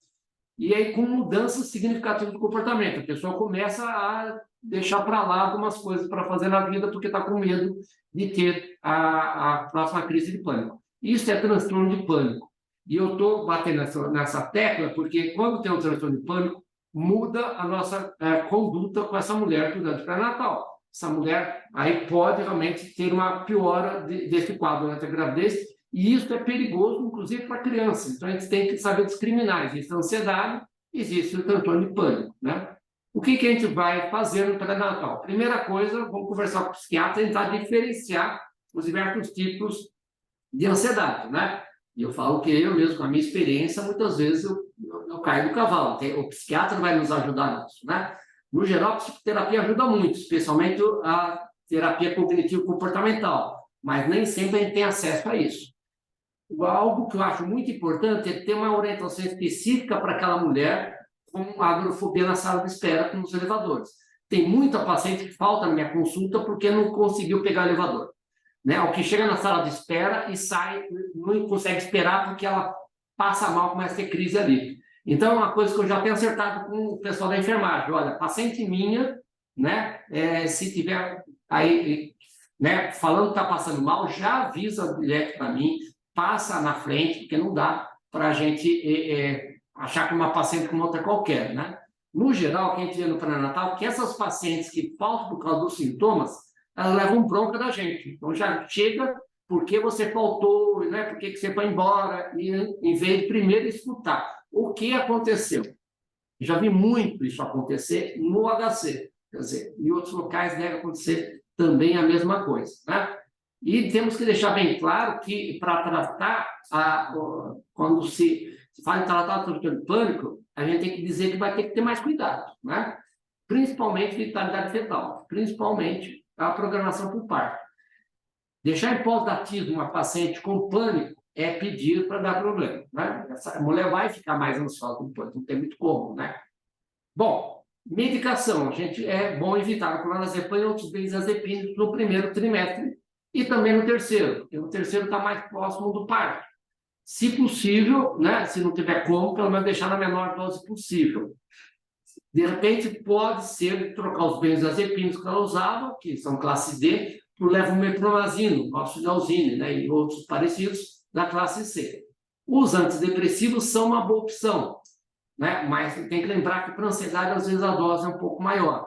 e aí com mudanças significativas do comportamento. A pessoa começa a deixar para lá algumas coisas para fazer na vida porque está com medo de ter a próxima crise de pânico. Isso é transtorno de pânico. E eu estou batendo nessa tecla porque quando tem um transtorno de pânico, muda a nossa conduta com essa mulher durante o pré-natal. Essa mulher aí pode realmente ter uma piora desse quadro durante a gravidez, e isso é perigoso, inclusive, para crianças. Então, a gente tem que saber discriminar. Existe a ansiedade, existe o transtorno de pânico, né? O que a gente vai fazer no pré-natal? Primeira coisa, vamos conversar com o psiquiatra e tentar diferenciar os diversos tipos de ansiedade, né? E eu falo que eu mesmo, com a minha experiência, muitas vezes eu caio do cavalo. O psiquiatra vai nos ajudar nisso, né? No geral, a psicoterapia ajuda muito, especialmente a terapia cognitivo-comportamental, mas nem sempre a gente tem acesso a isso. Algo que eu acho muito importante é ter uma orientação específica para aquela mulher com agorafobia na sala de espera com os elevadores. Tem muita paciente que falta na minha consulta porque não conseguiu pegar elevador, né? O que chega na sala de espera e sai, não consegue esperar porque ela passa mal, começa a ter crise ali. Então, é uma coisa que eu já tenho acertado com o pessoal da enfermagem. Olha, paciente minha, né, se tiver aí, né, falando que está passando mal, já avisa direto para mim, passa na frente, porque não dá para a gente achar que uma paciente como outra qualquer, né? No geral, o que a gente vê no pré-natal, que essas pacientes que faltam por causa dos sintomas, elas levam bronca da gente. Então, já chega porque você faltou, né? Por que você foi embora? E em vez de primeiro escutar o que aconteceu. Já vi muito isso acontecer no HC, quer dizer, em outros locais deve acontecer também a mesma coisa, né? E temos que deixar bem claro que para tratar, quando se fala em tratar o transtorno de pânico, a gente tem que dizer que vai ter que ter mais cuidado, né? Principalmente vitalidade fetal, principalmente a programação por parto. Deixar em pós-datismo uma paciente com pânico é pedir para dar problema, né? Essa mulher vai ficar mais ansiosa com pânico, não tem muito como, né? Bom, medicação, a gente é bom evitar a clonazepam e outros benzodiazepínicos no primeiro trimestre e também no terceiro, porque no terceiro está mais próximo do parto. Se possível, né? Se não tiver como, pelo menos deixar na menor dose possível. De repente, pode ser trocar os benzodiazepínicos que ela usava, que são classe D, por levomepronazino, oxidalzine, né, e outros parecidos da classe C. Os antidepressivos são uma boa opção, né, mas tem que lembrar que para ansiedade, às vezes, a dose é um pouco maior.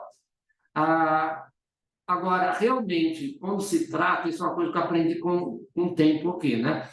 Agora, realmente, quando se trata, isso é uma coisa que eu aprendi com um tempo aqui, né?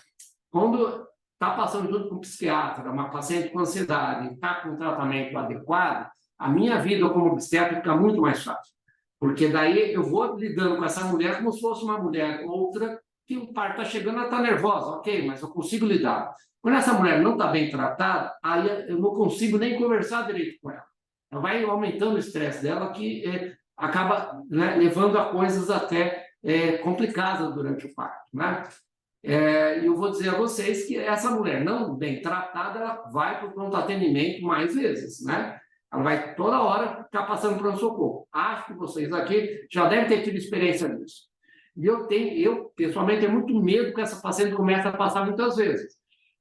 Quando está passando junto com um psiquiatra, uma paciente com ansiedade, está com um tratamento adequado, a minha vida como obstetra fica muito mais fácil. Porque daí eu vou lidando com essa mulher como se fosse uma mulher outra, que o parto está chegando, ela está nervosa, ok, mas eu consigo lidar. Quando essa mulher não está bem tratada, aí eu não consigo nem conversar direito com ela. Ela vai aumentando o estresse dela, que acaba, né, levando a coisas até complicadas durante o parto, né? E eu vou dizer a vocês que essa mulher não bem tratada, ela vai para o pronto atendimento mais vezes, né? Ela vai toda hora ficar passando pronto-socorro. Acho que vocês aqui já devem ter tido experiência nisso. E eu pessoalmente, tenho muito medo que essa paciente comece a passar muitas vezes.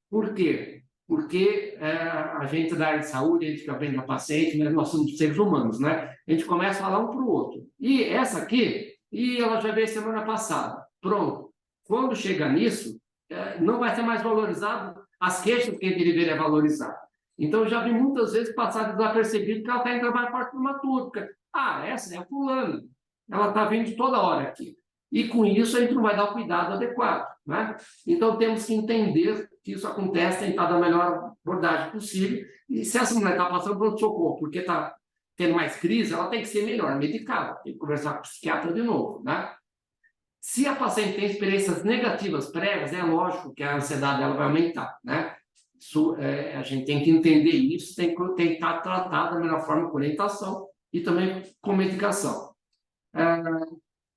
Por quê? Porque a gente da área de saúde, a gente fica vendo a paciente, né? Nós somos seres humanos, né? A gente começa a falar um para o outro. E essa aqui, ela já veio semana passada. Pronto. Quando chega nisso, não vai ser mais valorizado as queixas que a gente deveria valorizar. Então, eu já vi muitas vezes passar desapercebido que ela está em trabalho parto prematuro. Essa é a fulana. Ela está vindo toda hora aqui. E, com isso, a gente não vai dar o cuidado adequado, né? Então, temos que entender que isso acontece, tentar dar a melhor abordagem possível. E se essa mulher está passando por socorro porque está tendo mais crise, ela tem que ser melhor medicada. Tem que conversar com o psiquiatra de novo, né? Se a paciente tem experiências negativas prévias, é lógico que a ansiedade dela vai aumentar, né? Isso, a gente tem que entender isso, tem que estar tratado da melhor forma com orientação e também com medicação.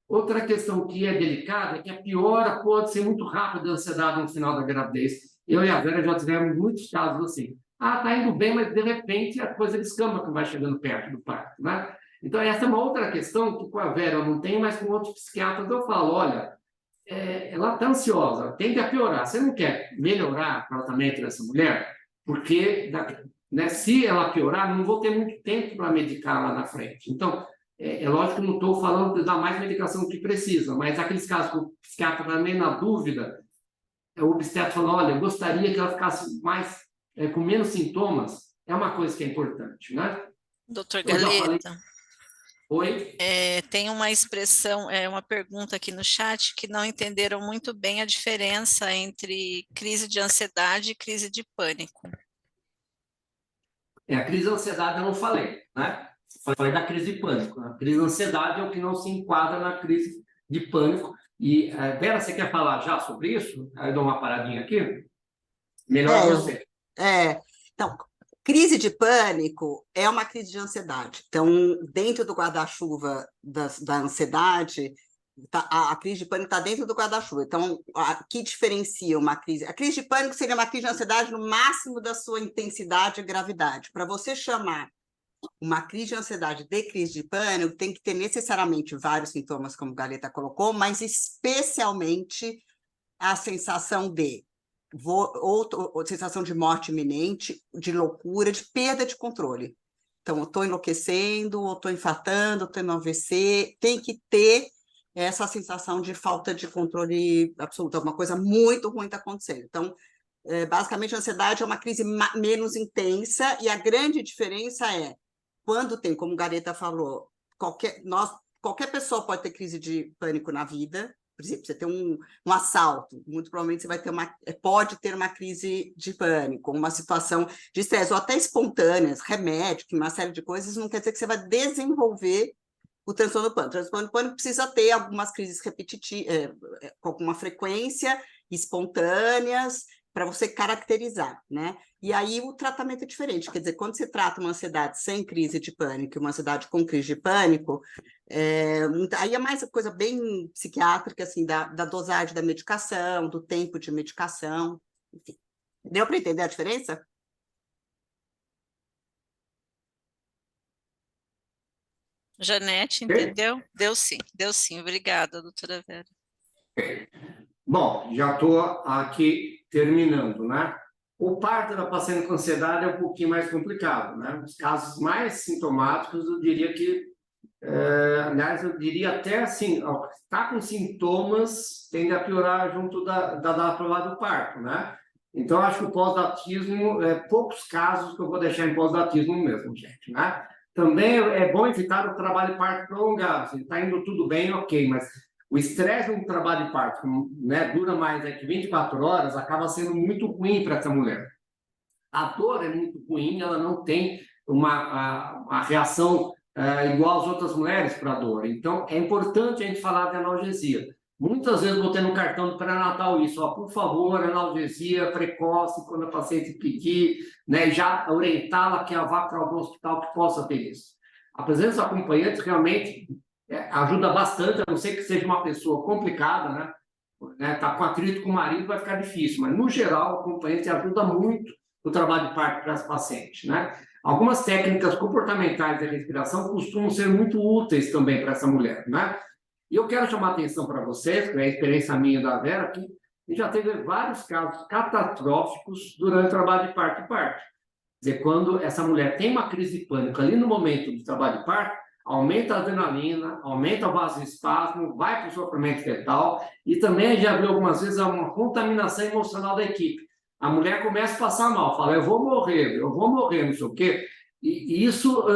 Outra questão que é delicada é que a piora pode ser muito rápida da ansiedade no final da gravidez. Eu e a Vera já tivemos muitos casos assim. Está indo bem, mas de repente a coisa descamba quando vai chegando perto do parto, né? Então, essa é uma outra questão que com a Vera eu não tenho, mas com outros psiquiatras eu falo, olha, ela está ansiosa, tende a piorar. Você não quer melhorar o tratamento dessa mulher? Porque né? Se ela piorar, não vou ter muito tempo para medicar lá na frente. Então, é lógico que não estou falando de dar mais medicação do que precisa, mas aqueles casos que o psiquiatra está meio na dúvida, o obstetra falou, olha, eu gostaria que ela ficasse mais, com menos sintomas, é uma coisa que é importante, né? Doutor Eu já falei. Galeta, Oi? tem uma expressão, uma pergunta aqui no chat que não entenderam muito bem a diferença entre crise de ansiedade e crise de pânico. A crise de ansiedade eu não falei, né? Falei da crise de pânico. A crise de ansiedade é o que não se enquadra na crise de pânico. E, Vera, você quer falar já sobre isso? Aí eu dou uma paradinha aqui. Melhor você. Então, crise de pânico é uma crise de ansiedade. Então, dentro do guarda-chuva da ansiedade, a crise de pânico está dentro do guarda-chuva. Então, o que diferencia uma crise? A crise de pânico seria uma crise de ansiedade no máximo da sua intensidade e gravidade. Para você chamar uma crise de ansiedade de crise de pânico, tem que ter necessariamente vários sintomas, como a Galeta colocou, mas especialmente a sensação de sensação de morte iminente, de loucura, de perda de controle. Então, eu estou enlouquecendo, ou estou infartando, estou no AVC, tem que ter essa sensação de falta de controle absoluto, alguma coisa muito ruim está acontecendo. Então, basicamente, a ansiedade é uma crise menos intensa, e a grande diferença é, quando tem, como o Galeta falou, qualquer pessoa pode ter crise de pânico na vida. Por exemplo, você tem um assalto, muito provavelmente você vai ter pode ter uma crise de pânico, uma situação de estresse, ou até espontâneas, remédio, uma série de coisas, não quer dizer que você vai desenvolver o transtorno do pânico. O transtorno do pânico precisa ter algumas crises repetitivas, com alguma frequência, espontâneas, para você caracterizar, né? E aí o tratamento é diferente, quer dizer, quando você trata uma ansiedade sem crise de pânico e uma ansiedade com crise de pânico, aí é mais coisa bem psiquiátrica, assim, da dosagem da medicação, do tempo de medicação, enfim. Deu para entender a diferença? Janete, entendeu? Deu sim. Obrigada, doutora Vera. Bom, já estou aqui terminando, né? O parto da paciente com ansiedade é um pouquinho mais complicado, né? Os casos mais sintomáticos, eu diria que, aliás, eu diria até assim, está com sintomas, tende a piorar junto da prova do parto, né? Então, acho que o pós-datismo, poucos casos que eu vou deixar em pós-datismo mesmo, gente, né? Também é bom evitar o trabalho de parto prolongado. Se está indo tudo bem, ok, mas o estresse do trabalho de parto, né, dura mais que 24 horas, acaba sendo muito ruim para essa mulher. A dor é muito ruim, ela não tem uma reação igual às outras mulheres para a dor. Então, é importante a gente falar de analgesia. Muitas vezes botei no cartão do pré-natal isso, por favor, analgesia precoce, quando a paciente pedir, né, já orientá-la que ela vá para algum hospital que possa ter isso. A presença dos acompanhantes realmente ajuda bastante, a não ser que seja uma pessoa complicada, né? Tá com atrito com o marido, vai ficar difícil, mas no geral o acompanhante ajuda muito o trabalho de parto para as pacientes, né? Algumas técnicas comportamentais de respiração costumam ser muito úteis também para essa mulher, né? E eu quero chamar a atenção para vocês, que é a experiência minha da Vera, que já teve vários casos catastróficos durante o trabalho de parto e parto. Quer dizer, quando essa mulher tem uma crise de pânico ali no momento do trabalho de parto, aumenta a adrenalina, aumenta o vasoespasmo, vai para o sofrimento fetal, e também já viu algumas vezes uma contaminação emocional da equipe. A mulher começa a passar mal, fala, eu vou morrer, não sei o quê. E isso,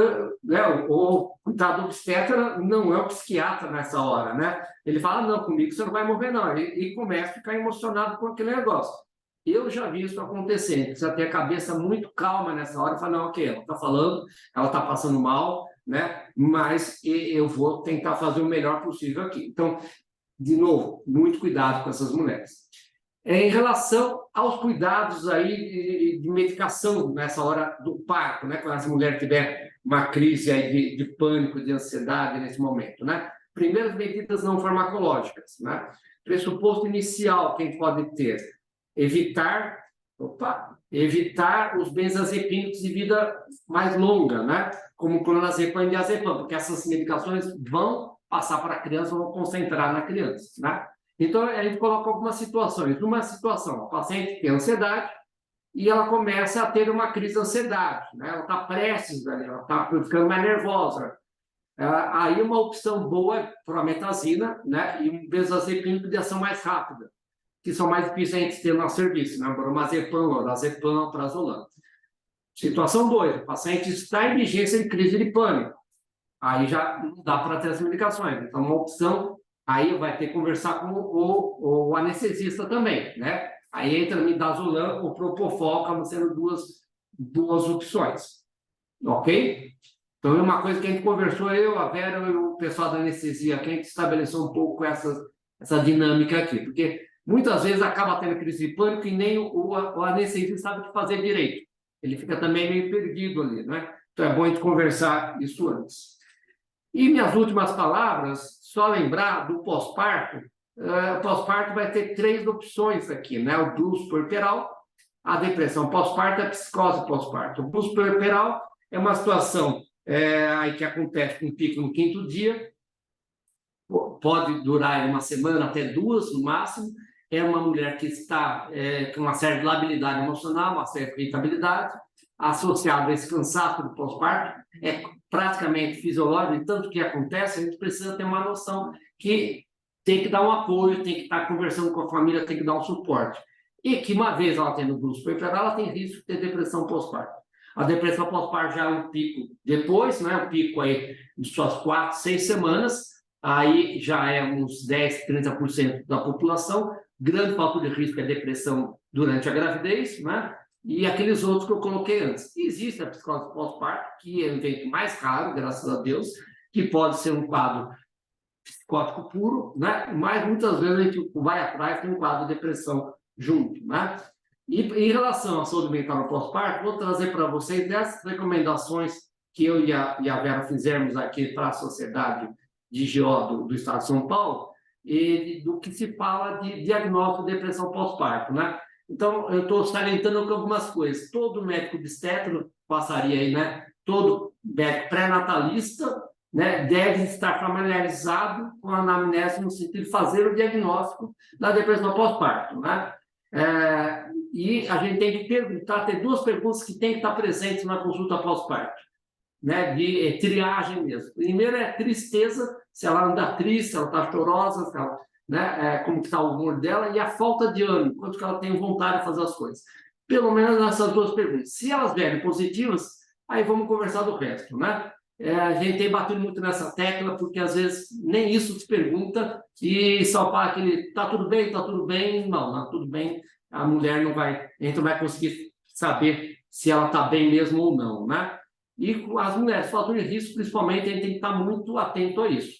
né, o coitado do obstetra não é o psiquiatra nessa hora, né? Ele fala, não, comigo você não vai morrer, não. E começa a ficar emocionado com aquele negócio. Eu já vi isso acontecer, precisa ter a cabeça muito calma nessa hora e falar, não, ok, ela está falando, ela está passando mal, né? Mas eu vou tentar fazer o melhor possível aqui. Então, de novo, muito cuidado com essas mulheres. Em relação aos cuidados aí de medicação nessa hora do parto, né? Quando essa mulher tiver uma crise aí de pânico, de ansiedade nesse momento, né? Primeiras medidas não farmacológicas, né? Pressuposto inicial que a gente pode ter, evitar os benzodiazepínicos de vida mais longa, né? Como clonazepam e diazepam, porque essas medicações vão passar para a criança, vão concentrar na criança, né? Então, a gente coloca algumas situações. Numa situação, a paciente tem ansiedade, e ela começa a ter uma crise de ansiedade, né? Ela está prestes, né? Ela está ficando mais nervosa. Aí uma opção boa é prometazina, né? E um benzodiazepínico de ação mais rápida, que são mais difíceis a gente ter no nosso serviço, né? Bromazepam, lorazepam, prazolam. Situação 2, o paciente está em vigência de crise de pânico. Aí já não dá para ter as medicações. Então, uma opção, aí vai ter que conversar com o anestesista também, né? Aí entra midazolam ou propofol, como sendo duas opções. Ok? Então, é uma coisa que a gente conversou, eu, a Vera e o pessoal da anestesia, que a gente estabeleceu um pouco essa dinâmica aqui, porque muitas vezes acaba tendo crise de pânico e nem o anestesista sabe o que fazer direito. Ele fica também meio perdido ali, né? Então, é bom a gente conversar isso antes. E minhas últimas palavras, só lembrar do pós-parto. O pós-parto vai ter 3 opções aqui, né? O blues puerperal, a depressão pós-parto e a psicose pós-parto. O blues puerperal é uma situação aí que acontece com um pico no 5º dia, pode durar uma semana até 2 no máximo. É uma mulher que está com uma certa labilidade emocional, uma certa irritabilidade, associada a esse cansaço do pós-parto, é praticamente fisiológico, e tanto que acontece, a gente precisa ter uma noção que tem que dar um apoio, tem que estar conversando com a família, tem que dar um suporte. E que uma vez ela tendo blues puerperal, ela tem risco de ter depressão pós-parto. A depressão pós-parto já é um pico depois, né? O pico aí de suas 4, 6 semanas, aí já é uns 10, 30% da população. Grande fator de risco é depressão durante a gravidez, né? E aqueles outros que eu coloquei antes. Existe a psicose pós-parto, que é um evento mais raro, graças a Deus, que pode ser um quadro psicótico puro, né? Mas muitas vezes a gente vai atrás tem um quadro de depressão junto, né? E em relação à saúde mental no pós-parto, vou trazer para vocês 10 recomendações que eu e a Vera fizemos aqui para a Sociedade de GO do Estado de São Paulo, e do que se fala de diagnóstico de depressão pós-parto, né? Então, eu estou salientando algumas coisas. Todo médico obstetra passaria aí, né? Todo médico pré-natalista, né, deve estar familiarizado com a anamnese no sentido de fazer o diagnóstico da depressão pós-parto, né? E a gente tem que perguntar, ter 2 perguntas que têm que estar presentes na consulta pós-parto, né, de triagem mesmo. Primeiro é tristeza, se ela anda triste, se ela está chorosa, se ela, né, como está o humor dela, e a falta de ânimo, quanto que ela tem vontade de fazer as coisas. Pelo menos essas 2 perguntas. Se elas vierem positivas, aí vamos conversar do resto, né? A gente tem batido muito nessa tecla, porque às vezes nem isso se pergunta, e só fala aquele, está tudo bem, não, tudo bem, a mulher não vai, a gente não vai conseguir saber se ela está bem mesmo ou não, né? E com as mulheres, fator de risco, principalmente, a gente tem que estar muito atento a isso.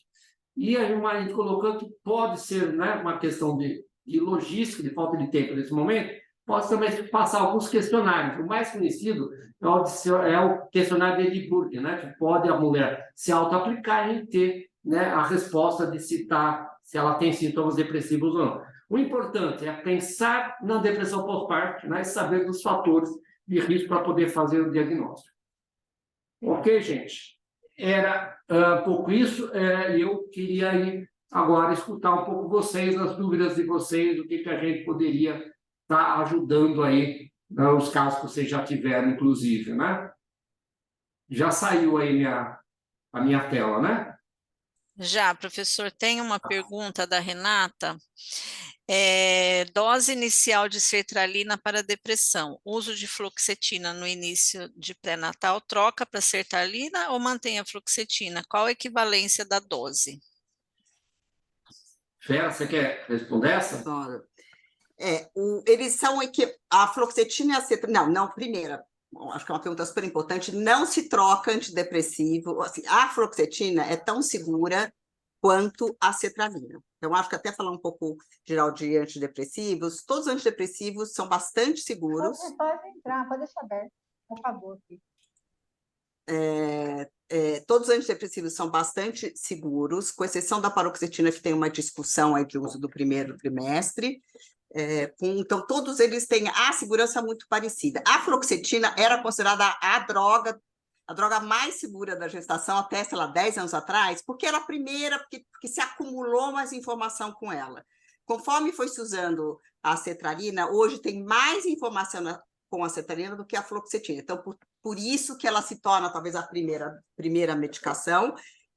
E a gente colocando que pode ser, né, uma questão de logística, de falta de tempo nesse momento, pode também passar alguns questionários. O mais conhecido é o questionário de Edinburgh, né, que pode a mulher se auto-aplicar e ter, né, a resposta de se ela tem sintomas depressivos ou não. O importante é pensar na depressão pós-parto, né, e saber dos fatores de risco para poder fazer o diagnóstico. Ok, gente? Era um pouco isso. Eu queria aí agora escutar um pouco vocês, as dúvidas de vocês, o que a gente poderia estar ajudando aí, os casos que vocês já tiveram, inclusive, né? Já saiu aí a minha tela, né? Já, professor, tem uma pergunta da Renata. Dose inicial de sertralina para depressão. Uso de fluoxetina no início de pré-natal, troca para sertralina ou mantém a fluoxetina? Qual a equivalência da dose? Vera, você quer responder essa? Eles são a fluoxetina e a sertralina. Não, primeira, acho que é uma pergunta super importante. Não se troca antidepressivo. Assim, a fluoxetina é tão segura quanto a sertralina. Então, acho que até falar um pouco geral de antidepressivos, todos os antidepressivos são bastante seguros. Pode entrar, pode deixar aberto, por favor. Todos os antidepressivos são bastante seguros, com exceção da paroxetina, que tem uma discussão aí de uso do primeiro trimestre. Então, todos eles têm a segurança muito parecida. A fluoxetina era considerada a droga mais segura da gestação até, sei lá, 10 anos atrás, porque era a primeira, porque se acumulou mais informação com ela. Conforme foi se usando a sertralina, hoje tem mais informação com a sertralina do que a fluoxetina. Então, por isso que ela se torna talvez a primeira medicação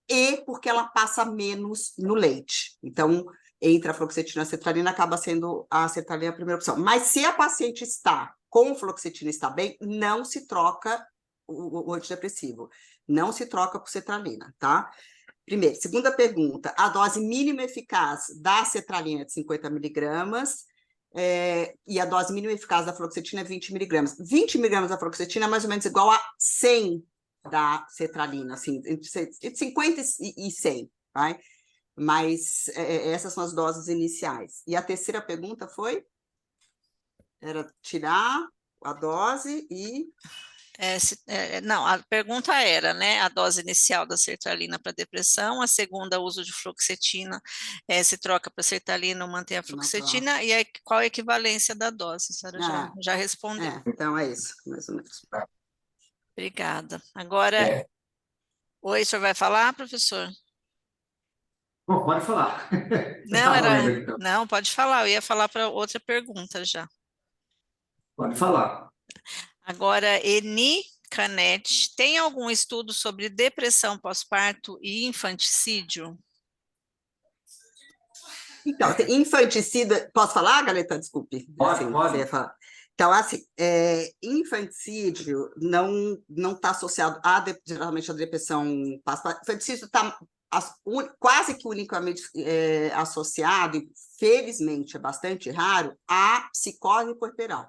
e porque ela passa menos no leite. Então, entre a fluoxetina e a sertralina, acaba sendo a sertralina a primeira opção. Mas se a paciente está com fluoxetina e está bem, não se troca o antidepressivo. Não se troca por sertralina, tá? Primeiro. Segunda pergunta, a dose mínima eficaz da sertralina é de 50 miligramas, e a dose mínima eficaz da fluoxetina é 20 miligramas. 20 miligramas da fluoxetina é mais ou menos igual a 100 da sertralina, assim, entre 50 e 100, vai? Mas essas são as doses iniciais. E a terceira pergunta foi? Era tirar a dose e... Não, a pergunta era, né, a dose inicial da sertralina para depressão, a segunda, uso de fluoxetina, se troca para sertralina ou mantém a fluoxetina, e aí, qual a equivalência da dose? A senhora já respondeu. Então é isso, mais ou menos. Obrigada. Agora, oi, o senhor vai falar, professor? Bom, pode falar. Não, pode falar, eu ia falar para outra pergunta já. Pode falar. Agora, Eni Canetti, tem algum estudo sobre depressão pós-parto e infanticídio? Então, infanticídio... Posso falar, Galeta? Desculpe. Pode. Você ia falar. Então, assim, infanticídio não está associado geralmente à depressão pós-parto. Infanticídio está quase que unicamente associado, e felizmente é bastante raro, à psicose puerperal.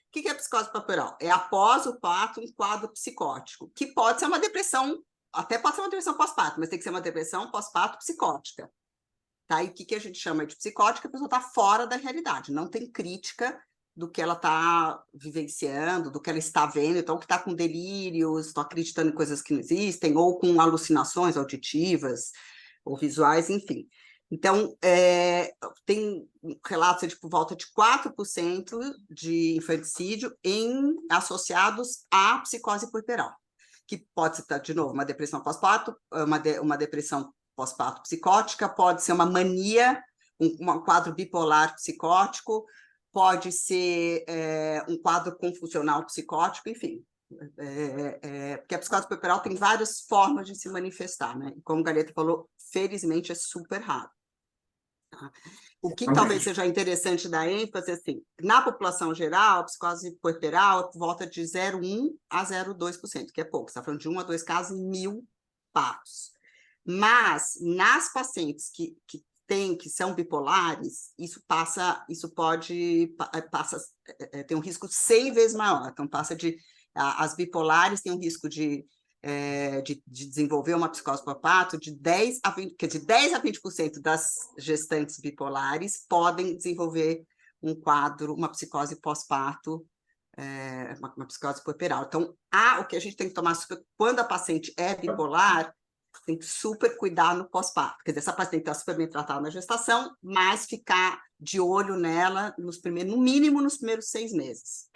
O que é psicose puerperal? É após o parto um quadro psicótico, que pode ser uma depressão, até pode ser uma depressão pós-parto, mas tem que ser uma depressão pós-parto psicótica. Tá? E o que a gente chama de psicótica? A pessoa está fora da realidade, não tem crítica do que ela está vivenciando, do que ela está vendo, então que está com delírios, está acreditando em coisas que não existem, ou com alucinações auditivas ou visuais, enfim. Então, tem relatos de por volta de 4% de infanticídio associados à psicose puerperal, que pode ser, de novo, uma depressão pós-parto, uma depressão pós-parto psicótica, pode ser uma mania, um quadro bipolar psicótico, pode ser um quadro confusional psicótico, enfim. Porque a psicose puerperal tem várias formas de se manifestar, né? Como o Galeta falou, felizmente é super raro. Tá? O que talvez seja interessante dar ênfase, assim, na população geral, a psicose puerperal volta de 0,1% a 0,2%, que é pouco, você está falando de 1 a 2 casos em 1.000 partos. Mas, nas pacientes que são bipolares, tem um risco 100 vezes maior. Então, as bipolares têm um risco de desenvolver uma psicose pós-parto de 10 a 20% das gestantes bipolares podem desenvolver uma psicose pós-parto, uma psicose puerperal. Então, o que a gente tem que tomar quando a paciente é bipolar, tem que super cuidar no pós-parto. Quer dizer, essa paciente está super bem tratada na gestação, mas ficar de olho nela no mínimo nos primeiros 6 meses.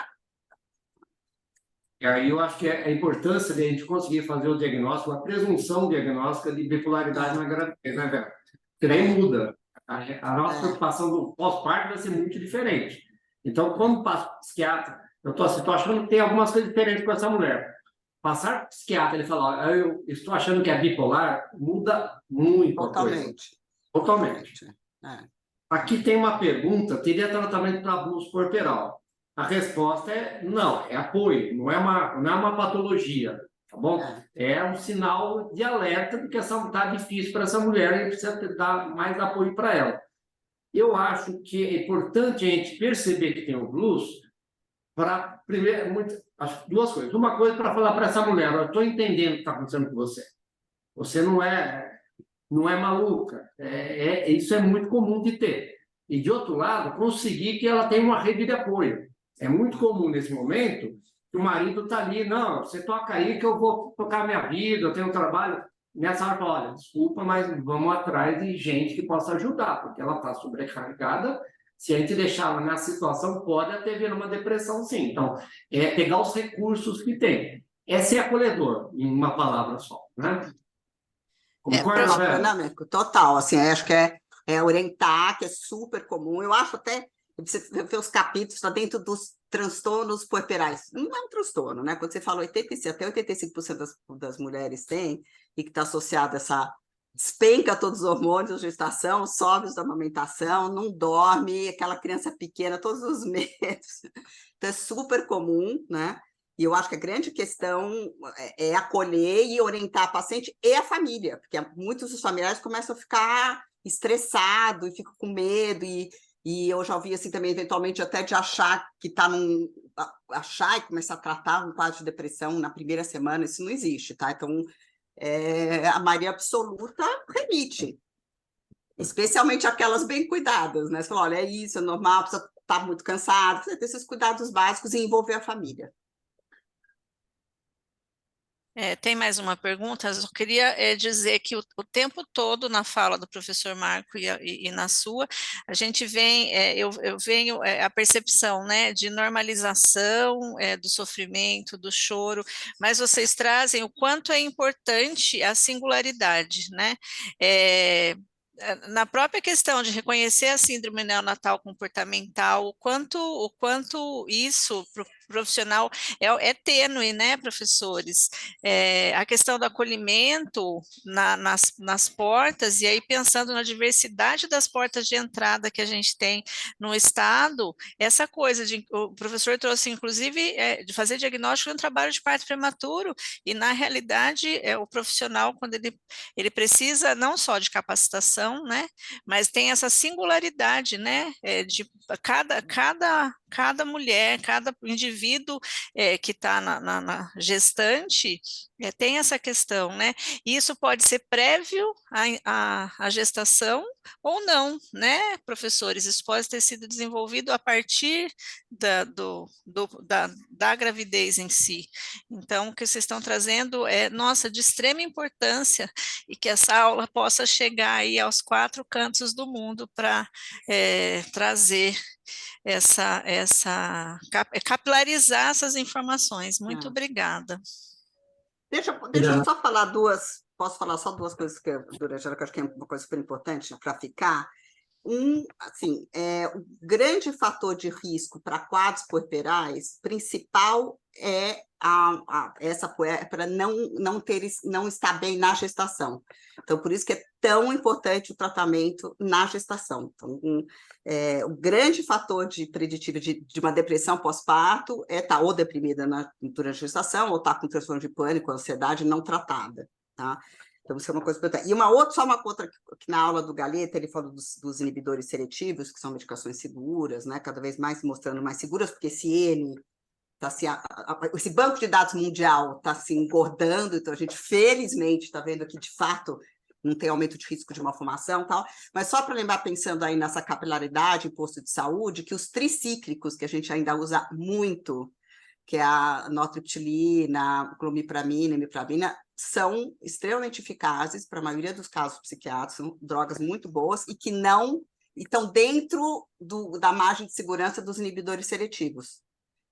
E aí eu acho que a importância de a gente conseguir fazer o diagnóstico, a presunção diagnóstica de bipolaridade na gravidez, né, Vera? Porque daí muda. A nossa preocupação do pós-parto vai ser muito diferente. Então, quando passa para o psiquiatra, eu estou achando que tem algumas coisas diferentes com essa mulher. Passar para o psiquiatra, ele fala, eu estou achando que é bipolar, muda muito. Totalmente. Aqui tem uma pergunta, teria tratamento para abuso corporal? A resposta é não, é apoio, não é uma patologia, tá bom? É um sinal de alerta de que está difícil para essa mulher e precisa dar mais apoio para ela. Eu acho que é importante a gente perceber que tem o blues para, primeiro, acho duas coisas. Uma coisa para falar para essa mulher, eu estou entendendo o que está acontecendo com você. Você não é maluca. Isso é muito comum de ter. E, de outro lado, conseguir que ela tenha uma rede de apoio. É muito comum nesse momento que o marido está ali, não, você toca aí que eu vou tocar a minha vida, eu tenho um trabalho. Nessa hora, olha, desculpa, mas vamos atrás de gente que possa ajudar, porque ela está sobrecarregada. Se a gente deixar ela nessa situação, pode até vir uma depressão, sim. Então, é pegar os recursos que tem. É ser acolhedor, em uma palavra só, né? Concorda, Vera? Total, assim, acho que é orientar, que é super comum. Eu acho até você vê os capítulos, está dentro dos transtornos puerperais. Não é um transtorno, né? Quando você fala 85, até 85% das mulheres têm, e que está associado a essa despenca todos os hormônios, gestação, sobe os da amamentação, não dorme, aquela criança pequena, todos os medos. Então, é super comum, né? E eu acho que a grande questão é acolher e orientar a paciente e a família, porque muitos dos familiares começam a ficar estressados e ficam com medo, e eu já ouvi assim também, eventualmente, até de achar que está achar e começar a tratar um quadro de depressão na primeira semana, isso não existe, tá? Então, a maioria absoluta remite, especialmente aquelas bem cuidadas, né? Você fala, olha, é isso, é normal, precisa estar muito cansado, precisa ter esses cuidados básicos e envolver a família. Tem mais uma pergunta? Eu só queria dizer que o tempo todo na fala do professor Marco e na sua, a gente vem, eu venho a percepção, né, de normalização do sofrimento, do choro, mas vocês trazem o quanto é importante a singularidade, né? Na própria questão de reconhecer a síndrome neonatal comportamental, o quanto isso para o profissional é tênue, né, professores? A questão do acolhimento nas portas, e aí pensando na diversidade das portas de entrada que a gente tem no estado, essa coisa de, o professor trouxe, inclusive, de fazer diagnóstico de um trabalho de parto prematuro, e na realidade, o profissional, quando ele precisa não só de capacitação, né, mas tem essa singularidade, né, de cada mulher, cada indivíduo que está na gestante, tem essa questão, né? E isso pode ser prévio à gestação ou não, né, professores? Isso pode ter sido desenvolvido a partir da gravidez em si. Então, o que vocês estão trazendo é, nossa, de extrema importância, e que essa aula possa chegar aí aos 4 cantos do mundo para trazer capilarizar essas informações. Muito obrigada. Deixa eu só falar posso falar só 2 coisas que eu acho que é uma coisa super importante para ficar. Assim, o grande fator de risco para quadros puerperais principal é essa puérpera não estar bem na gestação. Então, por isso que é tão importante o tratamento na gestação. Então, o grande fator preditivo de uma depressão pós-parto é estar ou deprimida durante a gestação, ou estar com transtorno de pânico, ansiedade não tratada, tá? Então, isso é uma coisa importante. E só uma outra, que na aula do Galeta, ele falou dos inibidores seletivos, que são medicações seguras, né? Cada vez mais se mostrando mais seguras, porque esse banco de dados mundial está se engordando, então a gente, felizmente, está vendo que, de fato, não tem aumento de risco de malformação e tal. Mas só para lembrar, pensando aí nessa capilaridade em posto de saúde, que os tricíclicos, que a gente ainda usa muito, que é a nortriptilina, clomipramina, imipramina, são extremamente eficazes para a maioria dos casos psiquiátricos, são drogas muito boas e que não estão dentro da margem de segurança dos inibidores seletivos,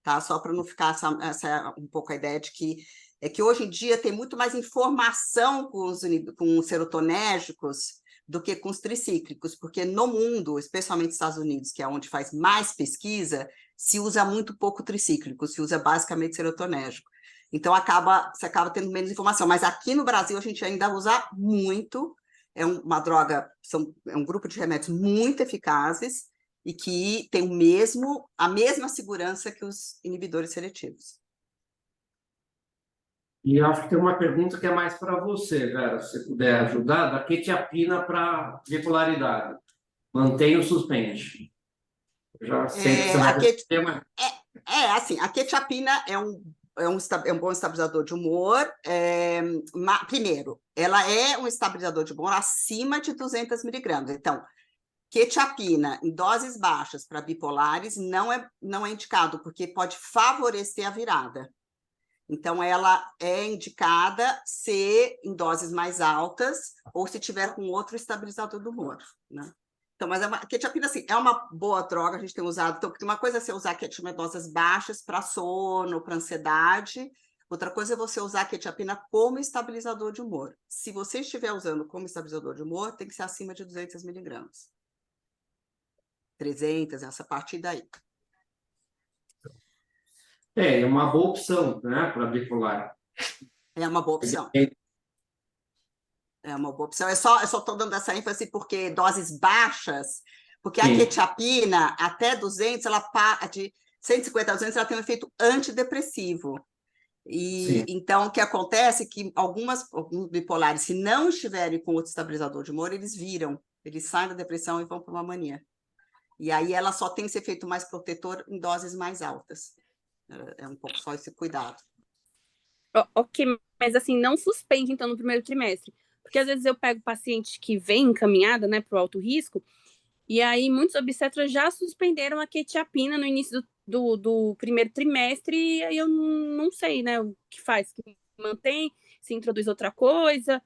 tá? Só para não ficar essa um pouco a ideia de que hoje em dia tem muito mais informação com os serotonérgicos do que com os tricíclicos, porque no mundo, especialmente nos Estados Unidos, que é onde faz mais pesquisa, se usa muito pouco tricíclico, se usa basicamente serotonérgico. Então, você acaba tendo menos informação. Mas aqui no Brasil, a gente ainda usa muito. É uma droga, é um grupo de remédios muito eficazes e que tem a mesma segurança que os inibidores seletivos. E acho que tem uma pergunta que é mais para você, Vera, se você puder ajudar, da quetiapina para bipolaridade. Mantenha o suspense. Já sei que você vai ter uma... assim, a quetiapina é um bom estabilizador de humor. Primeiro, ela é um estabilizador de humor acima de 200 miligramas. Então, quetiapina em doses baixas para bipolares não é indicado, porque pode favorecer a virada. Então, ela é indicada se em doses mais altas ou se tiver com outro estabilizador do humor, né? Então, mas a quetiapina, assim, é uma boa droga, a gente tem usado. Então, porque uma coisa é você usar quetiapina em doses baixas para sono, para ansiedade. Outra coisa é você usar a quetiapina como estabilizador de humor. Se você estiver usando como estabilizador de humor, tem que ser acima de 200 miligramas. 300, essa partir daí. É uma boa opção, né, para bipolar. É uma boa opção. É uma boa opção. Eu só estou dando essa ênfase porque doses baixas, porque a quetiapina, até 200, de 150 a 200, ela tem um efeito antidepressivo. E então, o que acontece é que alguns bipolares, se não estiverem com outro estabilizador de humor, eles saem da depressão e vão para uma mania. E aí ela só tem esse efeito mais protetor em doses mais altas. É um pouco só esse cuidado. Ok, mas assim, não suspende, então, no primeiro trimestre. Porque às vezes eu pego paciente que vem encaminhada, né, para o alto risco, e aí muitos obstetras já suspenderam a quetiapina no início do primeiro trimestre, e aí eu não sei, né, o que faz, que mantém, se introduz outra coisa.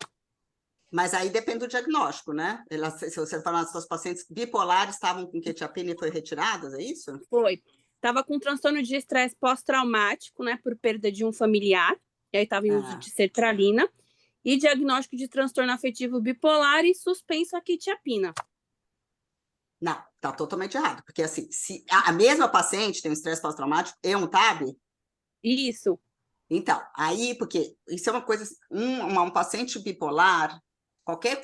Mas aí depende do diagnóstico, né? Se você falar, as suas pacientes bipolares estavam com quetiapina e foi retiradas, é isso? Foi. Estava com transtorno de estresse pós-traumático, né, por perda de um familiar, e aí estava em uso de sertralina, e diagnóstico de transtorno afetivo bipolar e suspenso a quetiapina. Não, está totalmente errado, porque assim, se a mesma paciente tem um estresse pós-traumático e um TAB... Isso. Então, aí, porque isso é uma coisa, um paciente bipolar, qualquer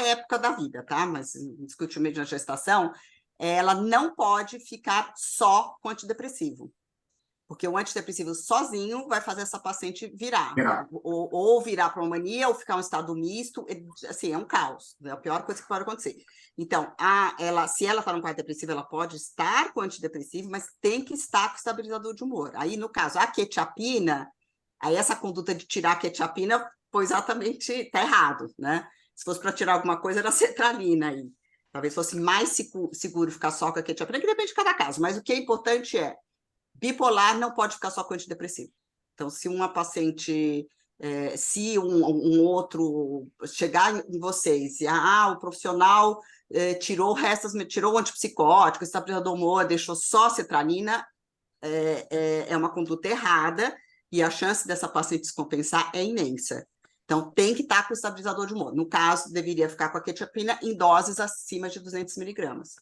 época da vida, tá? Mas discutir na gestação, ela não pode ficar só com antidepressivo. Porque o antidepressivo sozinho vai fazer essa paciente virar. Ou virar para uma mania, ou ficar em um estado misto. Assim, é um caos. É a pior coisa que pode acontecer. Então, se ela está num quadro depressivo, ela pode estar com antidepressivo, mas tem que estar com estabilizador de humor. Aí, no caso, a quetiapina, aí essa conduta de tirar a quetiapina foi exatamente, está errado, né? Se fosse para tirar alguma coisa, era a sertralina aí. Talvez fosse mais seguro ficar só com a quetiapina, que depende de cada caso. Mas o que é importante é bipolar não pode ficar só com antidepressivo. Então, se uma paciente, se um outro chegar em vocês e o profissional tirou o antipsicótico, estabilizador do humor, deixou só sertralina, é uma conduta errada e a chance dessa paciente descompensar é imensa. Então, tem que estar com o estabilizador de humor. No caso, deveria ficar com a quetiapina em doses acima de 200 miligramas.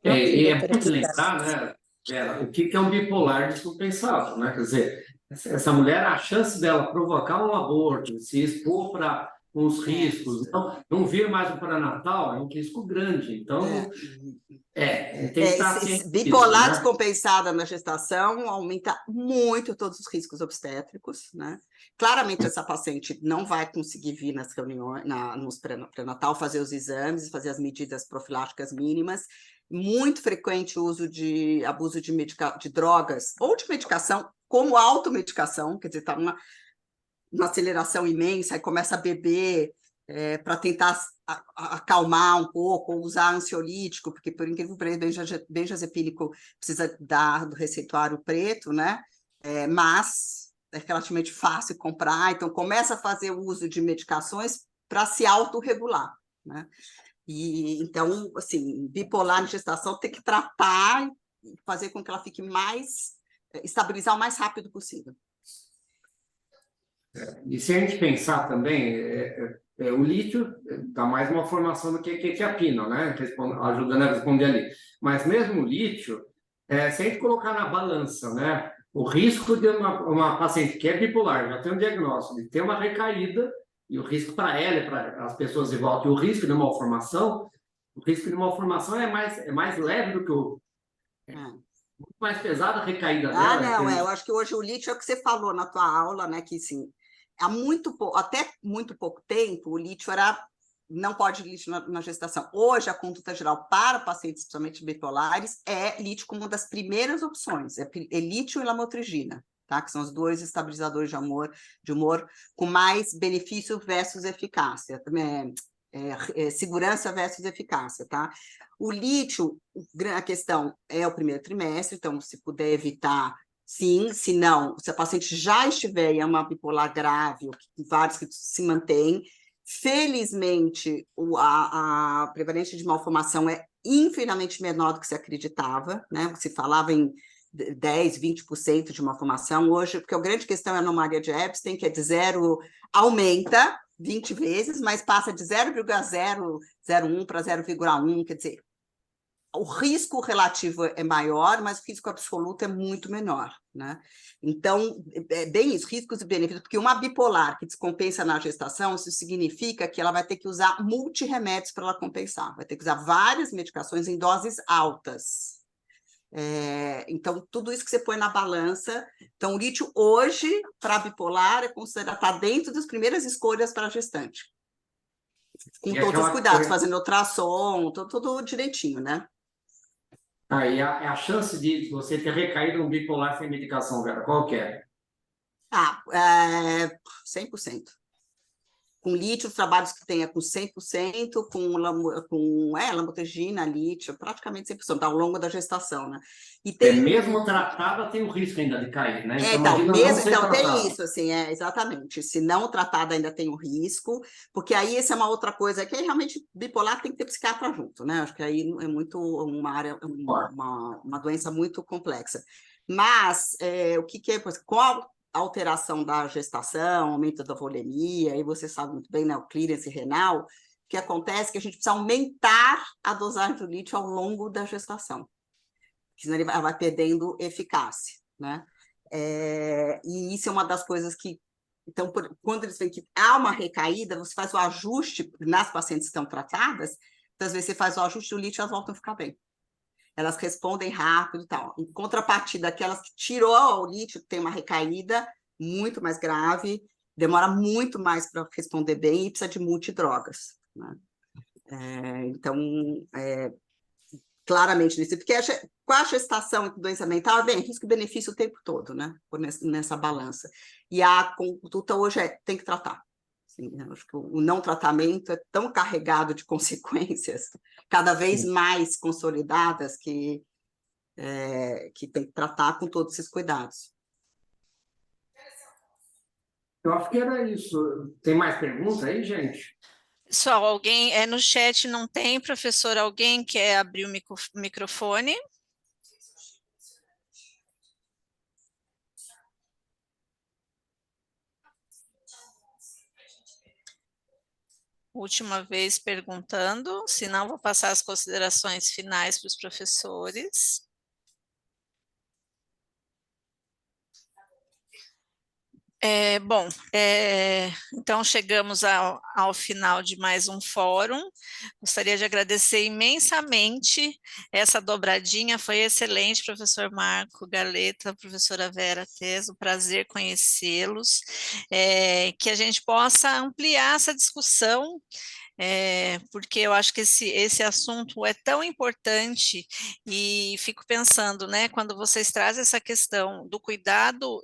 E é muito lembrar, né, Vera, o que é um bipolar descompensado, né? Quer dizer, essa mulher, a chance dela provocar um aborto, se expor para uns riscos, não vir mais um pré-natal, é um risco grande. Então, tem que estar ciente bipolar disso, né? Descompensada na gestação aumenta muito todos os riscos obstétricos, né? Claramente, essa paciente não vai conseguir vir nas reuniões, nos pré-natal, fazer os exames, fazer as medidas profiláticas mínimas. Muito frequente o uso de abuso de drogas ou de medicação, como automedicação, quer dizer, está uma aceleração imensa, aí começa a beber para tentar acalmar um pouco, ou usar ansiolítico, porque, por incrível que pareça, benzodiazepínico precisa do receituário preto, né? Mas é relativamente fácil comprar, então começa a fazer o uso de medicações para se autorregular, né? E, então, assim, bipolar em gestação tem que tratar e fazer com que ela fique estabilizar o mais rápido possível. E se a gente pensar também, o lítio dá mais uma formação do que a quetiapina, né? Ajudando a responder ali. Mas mesmo o lítio, se a gente colocar na balança, né? O risco de uma paciente que é bipolar, já tem um diagnóstico, de ter uma recaída, e o risco para ela e para as pessoas de volta, e o risco de malformação, é mais leve do que muito mais pesada a recaída dela. Não, eu acho que hoje o lítio é o que você falou na tua aula, né? Que sim, até muito pouco tempo, o lítio não pode lítio na gestação. Hoje, a conduta geral para pacientes, principalmente bipolares, é lítio como uma das primeiras opções, é lítio e lamotrigina, tá? Que são os dois estabilizadores de humor com mais benefício versus eficácia, segurança versus eficácia, tá? O lítio, a questão é o primeiro trimestre, então, se puder evitar, sim. Se não, se a paciente já estiver em uma bipolar grave, vários que se mantêm, felizmente, a prevalência de malformação é infinitamente menor do que se acreditava, né? Se falava em 10, 20% de malformação hoje, porque a grande questão é a anomalia de Epstein, que é de 0, aumenta, 20 vezes, mas passa de 0,001 para 0,1, quer dizer, o risco relativo é maior, mas o risco absoluto é muito menor, né? Então, é bem isso, riscos e benefícios, porque uma bipolar que descompensa na gestação, isso significa que ela vai ter que usar multirremédios para ela compensar, vai ter que usar várias medicações em doses altas. Então, tudo isso que você põe na balança. Então, o lítio hoje, para bipolar, é considerado, está dentro das primeiras escolhas para a gestante. Com E todos os aquela cuidados, coisa- fazendo ultrassom, tudo direitinho, né? Aí a chance de você ter recaído no bipolar sem medicação, Vera, qual que é? 100%. Com lítio, os trabalhos que tem é com 100%, com lamotrigina, lítio, praticamente 100%, ao longo da gestação, né? E tem... Mesmo tratada, tem o risco ainda de cair, né? Então, então, imagina não ser tem tratada. isso, assim, exatamente. Se não tratada, ainda tem o risco, porque aí essa é uma outra coisa, que aí realmente bipolar tem que ter psiquiatra junto, né? Acho que aí é muito uma área, uma doença muito complexa. Mas o que é, com a alteração da gestação, aumento da volemia, aí você sabe muito bem, né, o clearance renal, o que acontece é que a gente precisa aumentar a dosagem do lítio ao longo da gestação, senão ele vai perdendo eficácia, né? E isso é uma das coisas que... Então, quando eles veem que há uma recaída, você faz o ajuste nas pacientes que estão tratadas, então, às vezes você faz o ajuste do lítio e elas voltam a ficar bem. Elas respondem rápido e tal. Em contrapartida, aquelas que tirou o lítio, tem uma recaída muito mais grave, demora muito mais para responder bem e precisa de multidrogas, né? Então, claramente nisso, porque com a gestação e doença mental, bem, risco e benefício o tempo todo, né? Nessa balança. E a conduta hoje tem que tratar. Assim, eu acho que o não tratamento é tão carregado de consequências, cada vez mais consolidadas, que tem que tratar com todos esses cuidados. Eu acho que era isso. Tem mais perguntas aí, gente? Pessoal, alguém no chat não tem, professor, alguém quer abrir o microfone? Última vez perguntando, se não, vou passar as considerações finais para os professores. Bom, então chegamos ao final de mais um fórum. Gostaria de agradecer imensamente essa dobradinha, foi excelente, professor Marco Galeta, professora Vera Teso, prazer conhecê-los, que a gente possa ampliar essa discussão, porque eu acho que esse assunto é tão importante e fico pensando, né, quando vocês trazem essa questão do cuidado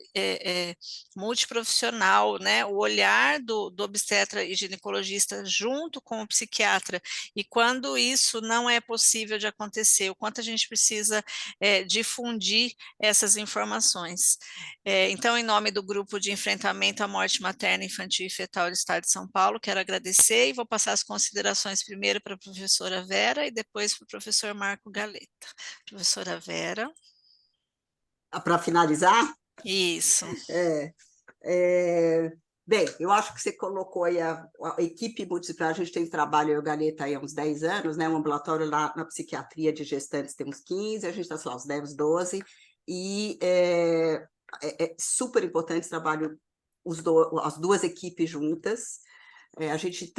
multiprofissional, né, o olhar do obstetra e ginecologista junto com o psiquiatra, e quando isso não é possível de acontecer, o quanto a gente precisa difundir essas informações. Então, em nome do Grupo de Enfrentamento à Morte Materna, Infantil e Fetal do Estado de São Paulo, quero agradecer e vou passar as considerações primeiro para a professora Vera e depois para o professor Marco Galeta. Professora Vera. Para finalizar? Isso. Bem, eu acho que você colocou aí a equipe multidisciplinar, a gente tem trabalho, eu e o Galeta, aí há uns 10 anos, né? Um ambulatório lá na psiquiatria de gestantes tem uns 15, a gente está, sei lá, uns 10, 12, e é super importante esse trabalho, as duas equipes juntas. A gente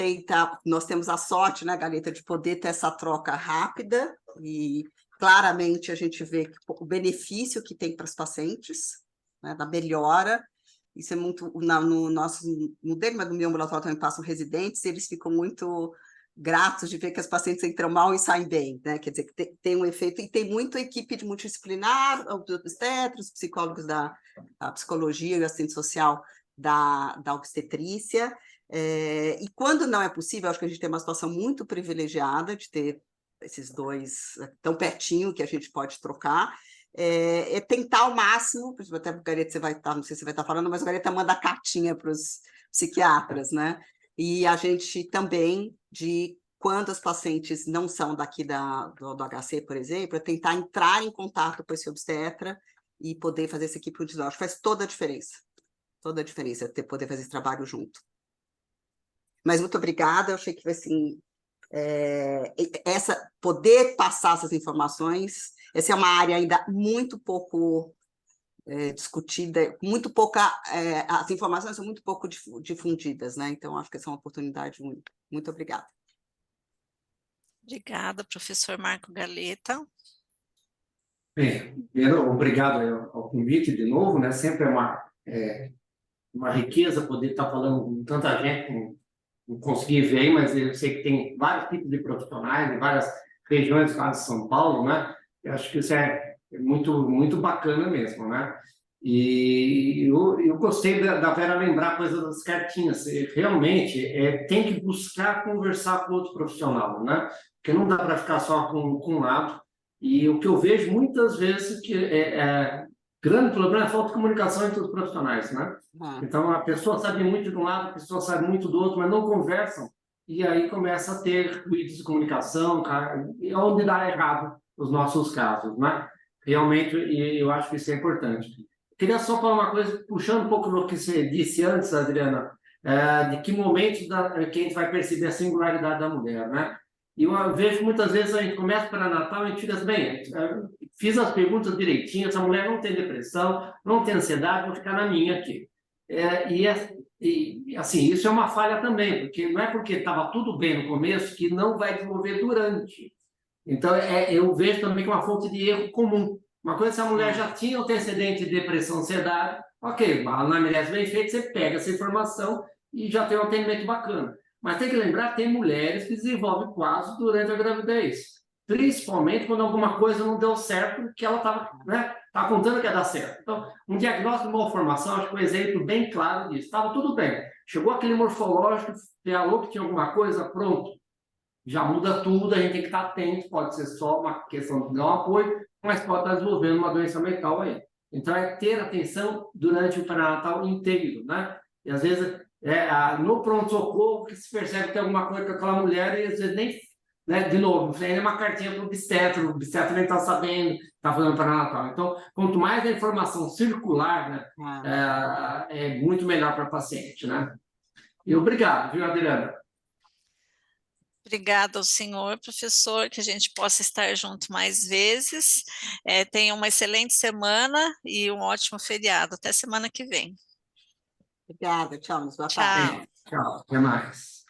nós temos a sorte, né, Galeta, de poder ter essa troca rápida, e claramente a gente vê o benefício que tem para os pacientes, né, da melhora. Isso é muito, no nosso, no dele, mas no meu ambulatório também passam residentes, e eles ficam muito gratos de ver que as pacientes entram mal e saem bem, né? Quer dizer, que tem um efeito, e tem muita equipe de multidisciplinar, os obstetras, psicólogos da psicologia e assistente social da obstetrícia, e quando não é possível, acho que a gente tem uma situação muito privilegiada de ter esses dois tão pertinho que a gente pode trocar, tentar ao máximo, até o Galeta você vai estar, não sei se você vai estar falando, mas o Galeta manda cartinha para os psiquiatras, né? E a gente também, quando os pacientes não são daqui do HC, por exemplo, tentar entrar em contato com esse obstetra e poder fazer essa equipe de diagnóstico. Faz toda a diferença poder fazer esse trabalho junto. Mas muito obrigada, eu achei que assim, poder passar essas informações, essa é uma área ainda muito pouco discutida, muito pouca, as informações são muito pouco difundidas, né? Então, acho que essa é uma oportunidade única. Muito obrigada. Obrigada, professor Marco Galeta. Bem, primeiro, obrigado ao convite de novo, né? Sempre é uma riqueza poder estar falando com tanta gente, não consegui ver aí, mas eu sei que tem vários tipos de profissionais, em várias regiões do estado de São Paulo, né? Eu acho que isso é muito, muito bacana mesmo, né? E eu gostei da Vera lembrar a coisa das cartinhas. Realmente, tem que buscar conversar com outro profissional, né? Porque não dá para ficar só com um lado. E o que eu vejo muitas vezes que grande problema é a falta de comunicação entre os profissionais, né? Então, a pessoa sabe muito de um lado, a pessoa sabe muito do outro, mas não conversam, e aí começa a ter ruídos de comunicação, onde dá errado os nossos casos, né? Realmente, eu acho que isso é importante. Queria só falar uma coisa, puxando um pouco do que você disse antes, Adriana, de que momento que a gente vai perceber a singularidade da mulher, né? E eu vejo muitas vezes a gente começa para Natal e a gente fica assim, bem, fiz as perguntas direitinho, essa mulher não tem depressão, não tem ansiedade, vou ficar na minha aqui. E assim, isso é uma falha também, porque não é porque estava tudo bem no começo que não vai desenvolver durante. Então, eu vejo também que é uma fonte de erro comum. Uma coisa, se a mulher já tinha antecedente de depressão, ansiedade, ok, a anamnese bem feita, você pega essa informação e já tem um atendimento bacana. Mas tem que lembrar que tem mulheres que desenvolvem quadros durante a gravidez. Principalmente quando alguma coisa não deu certo, que ela estava, né, contando que ia dar certo. Então, um diagnóstico de malformação, acho que é um exemplo bem claro disso. Estava tudo bem. Chegou aquele morfológico, falou que tinha alguma coisa, pronto. Já muda tudo, a gente tem que estar atento, pode ser só uma questão de dar um apoio, mas pode estar desenvolvendo uma doença mental aí. Então, é ter atenção durante o pré-natal inteiro, né? E às vezes, no pronto-socorro, que se percebe que tem alguma coisa com aquela mulher e às vezes nem, né, de novo, vem uma cartinha para o obstetra nem está sabendo, está fazendo pré-natal. Então, quanto mais a informação circular, né, é muito melhor para a paciente, né? E obrigado, viu, Adriana? Obrigada ao senhor, professor, que a gente possa estar junto mais vezes. Tenha uma excelente semana e um ótimo feriado. Até semana que vem. Obrigada, tchau, boa tarde. Tchau. Tchau, até mais.